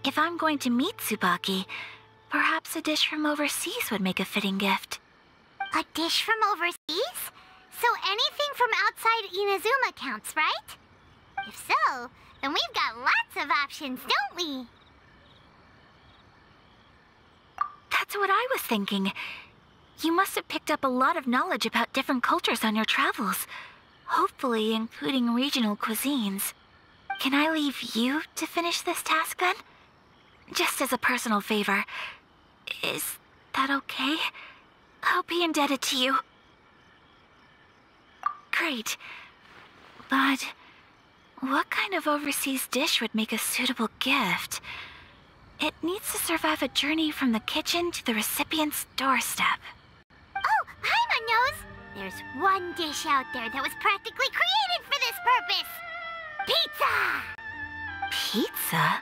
if I'm going to meet Tsubaki, perhaps a dish from overseas would make a fitting gift. A dish from overseas? So anything from outside Inazuma counts, right? If so, then we've got lots of options, don't we? That's what I was thinking. You must have picked up a lot of knowledge about different cultures on your travels, hopefully including regional cuisines. Can I leave you to finish this task then? Just as a personal favor. Is that okay? I'll be indebted to you. Great. But what kind of overseas dish would make a suitable gift? It needs to survive a journey from the kitchen to the recipient's doorstep. Oh, Paimon knows! There's one dish out there that was practically created for this purpose! Pizza! Pizza?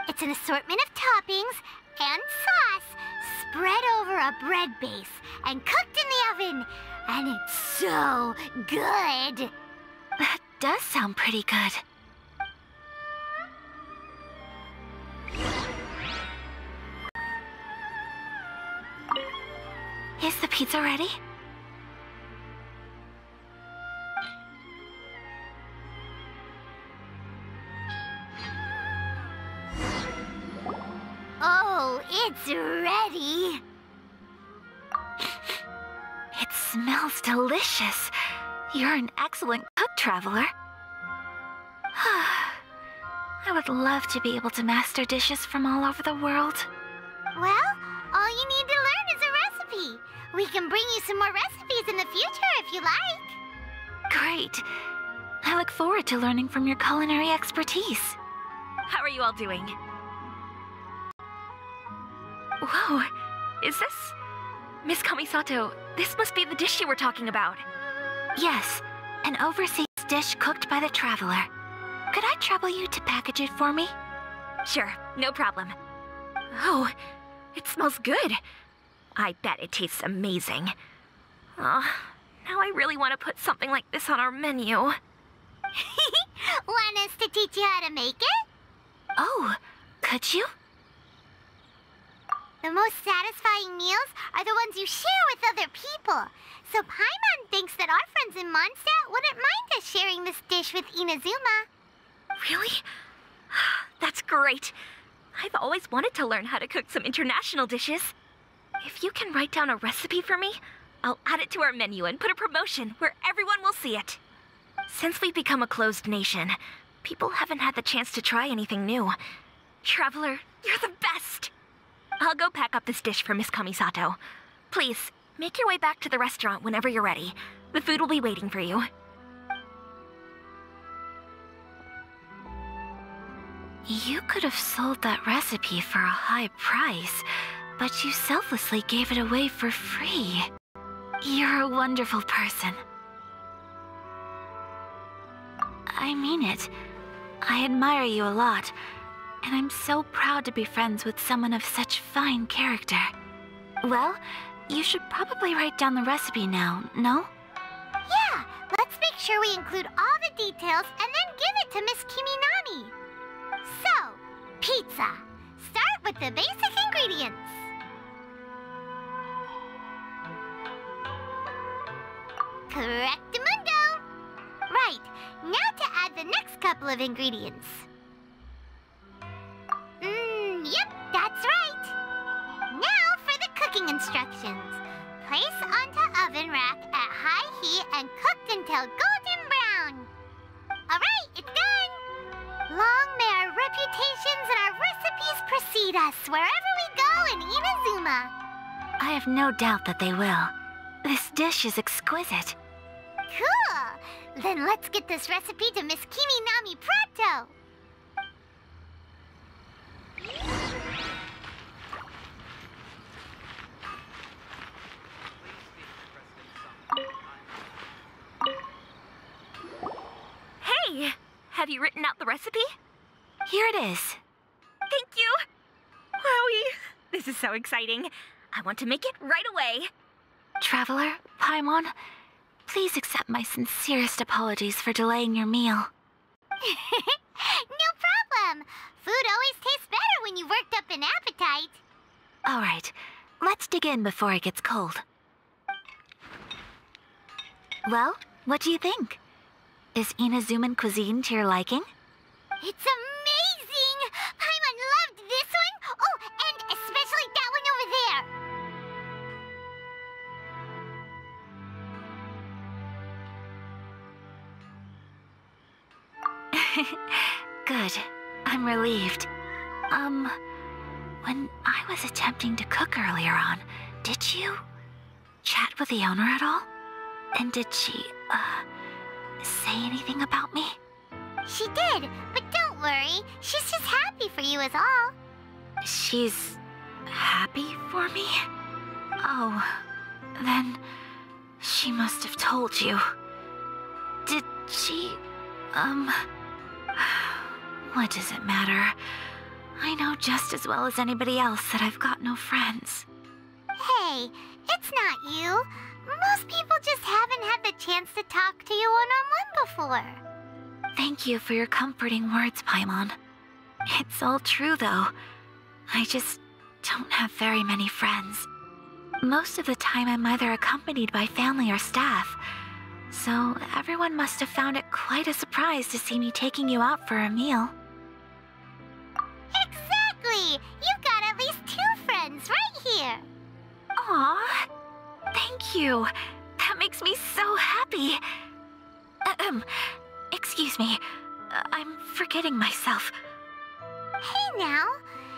It's an assortment of toppings and sauce spread over a bread base and cooked in the oven. And it's so good! That does sound pretty good. Is the pizza ready? Oh, it's ready. It smells delicious. You're an excellent cook, Traveler. I would love to be able to master dishes from all over the world. Well, all you need to learn is a recipe. We can bring you some more recipes in the future if you like. Great. I look forward to learning from your culinary expertise. How are you all doing? Whoa, is this... Miss Kamisato, this must be the dish you were talking about. Yes, an overseas dish cooked by the Traveler. Could I trouble you to package it for me? Sure, no problem. Oh, it smells good. I bet it tastes amazing. Oh, now I really want to put something like this on our menu. Want us to teach you how to make it? Oh, could you? The most satisfying meals are the ones you share with other people. So Paimon thinks that our friends in Mondstadt wouldn't mind us sharing this dish with Inazuma. Really? That's great. I've always wanted to learn how to cook some international dishes. If you can write down a recipe for me, I'll add it to our menu and put a promotion where everyone will see it. Since we've become a closed nation, people haven't had the chance to try anything new. Traveler, you're the best! I'll go pack up this dish for Miss Kamisato. Please, make your way back to the restaurant whenever you're ready. The food will be waiting for you. You could have sold that recipe for a high price, but you selflessly gave it away for free. You're a wonderful person. I mean it. I admire you a lot, and I'm so proud to be friends with someone of such fine character. Well, you should probably write down the recipe now, no? Yeah, let's make sure we include all the details and then give it to Miss Kiminami. So, pizza. Start with the basic ingredients. Correctamundo. Right, now to add the next couple of ingredients. Yep, that's right. Now for the cooking instructions. Place onto oven rack at high heat and cooked until golden brown. Alright, it's done. Long may our reputations and our recipes precede us wherever we go in Inazuma. I have no doubt that they will. This dish is exquisite. Cool! Then let's get this recipe to Miss Kiminami pronto. Hey! Have you written out the recipe? Here it is. Thank you! Wowie! This is so exciting. I want to make it right away. Traveler, Paimon, please accept my sincerest apologies for delaying your meal. No problem. Food always tastes better when you've worked up an appetite. All right, let's dig in before it gets cold. Well, what do you think? Is Inazuman cuisine to your liking? It's amazing! Paimon loved this one! Oh, and especially that one over there! Good. I'm relieved. When I was attempting to cook earlier on, did you chat with the owner at all? And did she, say anything about me? She did, but don't worry. She's just happy for you is all. She's happy for me? Oh, then she must have told you. Did she, what does it matter? I know just as well as anybody else that I've got no friends. Hey, it's not you. Most people just haven't had the chance to talk to you one-on-one before. Thank you for your comforting words, Paimon. It's all true, though. I just don't have very many friends. Most of the time I'm either accompanied by family or staff, so everyone must have found it quite a surprise to see me taking you out for a meal. Exactly! You've got at least 2 friends right here! Aw, thank you. That makes me so happy. Excuse me. I'm forgetting myself. Hey now,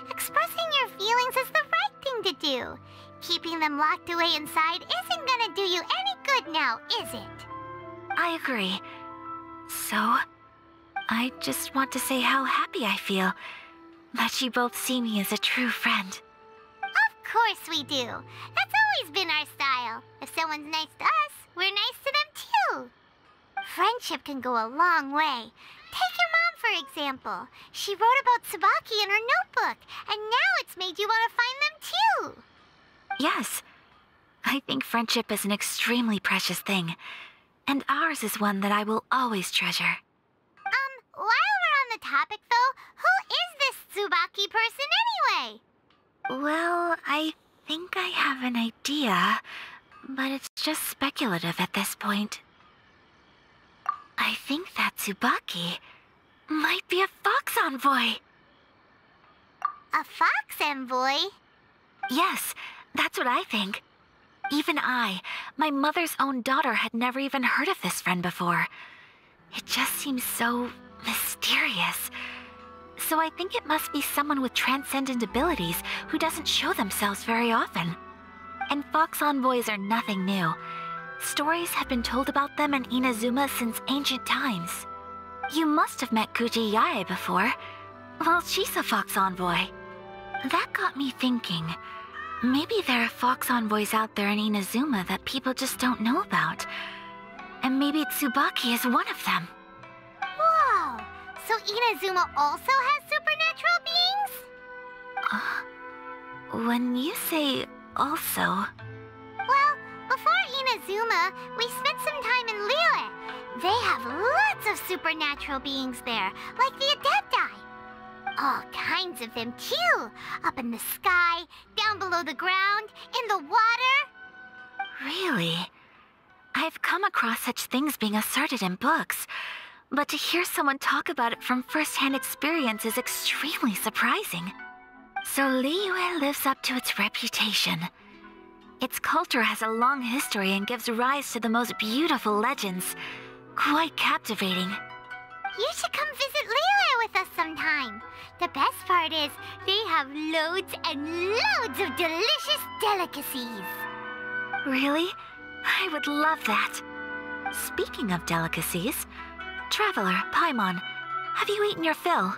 expressing your feelings is the right thing to do. Keeping them locked away inside isn't gonna do you any good now, is it? I agree. So, I just want to say how happy I feel that you both see me as a true friend. Of course we do. That's always been our style. If someone's nice to us, we're nice to them too. Friendship can go a long way. Take your mom, for example. She wrote about Tsubaki in her notebook, and now it's made you want to find them too. Yes. I think friendship is an extremely precious thing, and ours is one that I will always treasure. While we're on the topic though, who is this Tsubaki person anyway? Well, I think I have an idea, but it's just speculative at this point. I think that Tsubaki might be a fox envoy. A fox envoy? Yes, that's what I think. Even I, my mother's own daughter, had never even heard of this friend before. It just seems so mysterious. So I think it must be someone with transcendent abilities who doesn't show themselves very often. And fox envoys are nothing new. Stories have been told about them in Inazuma since ancient times. You must have met Kuji Yae before. Well, she's a fox envoy. That got me thinking. Maybe there are fox envoys out there in Inazuma that people just don't know about. And maybe Tsubaki is one of them. Whoa! So Inazuma also has supernatural beings? When you say also... Well, before Inazuma, we spent some time in Liyue. They have lots of supernatural beings there, like the Adepti. All kinds of them too. Up in the sky, down below the ground, in the water. Really? I've come across such things being asserted in books, but to hear someone talk about it from first-hand experience is extremely surprising. So Liyue lives up to its reputation. Its culture has a long history and gives rise to the most beautiful legends. Quite captivating. You should come visit Liyue with us sometime. The best part is, they have loads and loads of delicious delicacies. Really? I would love that. Speaking of delicacies, Traveler, Paimon, have you eaten your fill?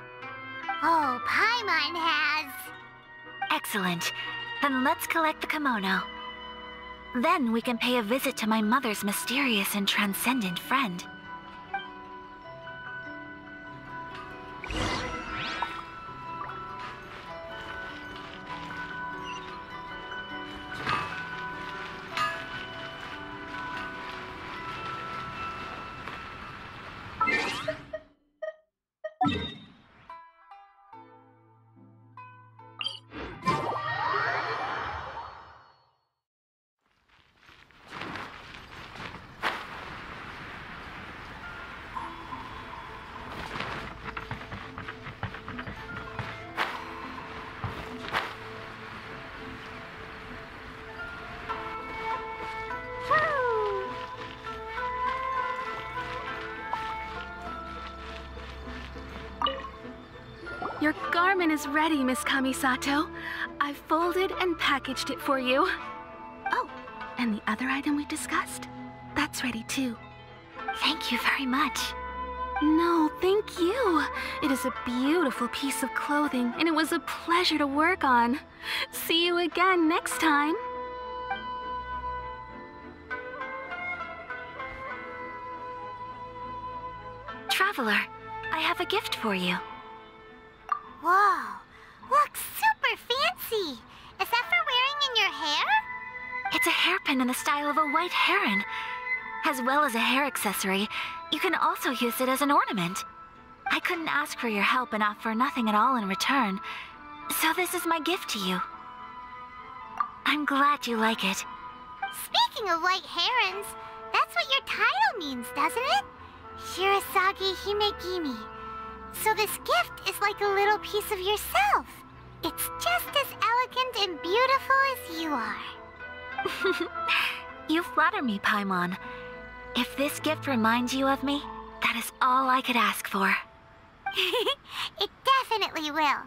Oh, Paimon has. Excellent. Then let's collect the kimono. Then we can pay a visit to my mother's mysterious and transcendent friend. Your garment is ready, Miss Kamisato. I've folded and packaged it for you. Oh, and the other item we discussed? That's ready too. Thank you very much. No, thank you. It is a beautiful piece of clothing, and it was a pleasure to work on. See you again next time. Traveler, I have a gift for you. Whoa, looks super fancy. Is that for wearing in your hair? It's a hairpin in the style of a white heron. As well as a hair accessory, you can also use it as an ornament. I couldn't ask for your help and offer nothing at all in return, so this is my gift to you. I'm glad you like it. Speaking of white herons, that's what your title means, doesn't it? Shirasagi Himegimi. So this gift is like a little piece of yourself. It's just as elegant and beautiful as you are. You flatter me, Paimon. If this gift reminds you of me, that is all I could ask for. It definitely will.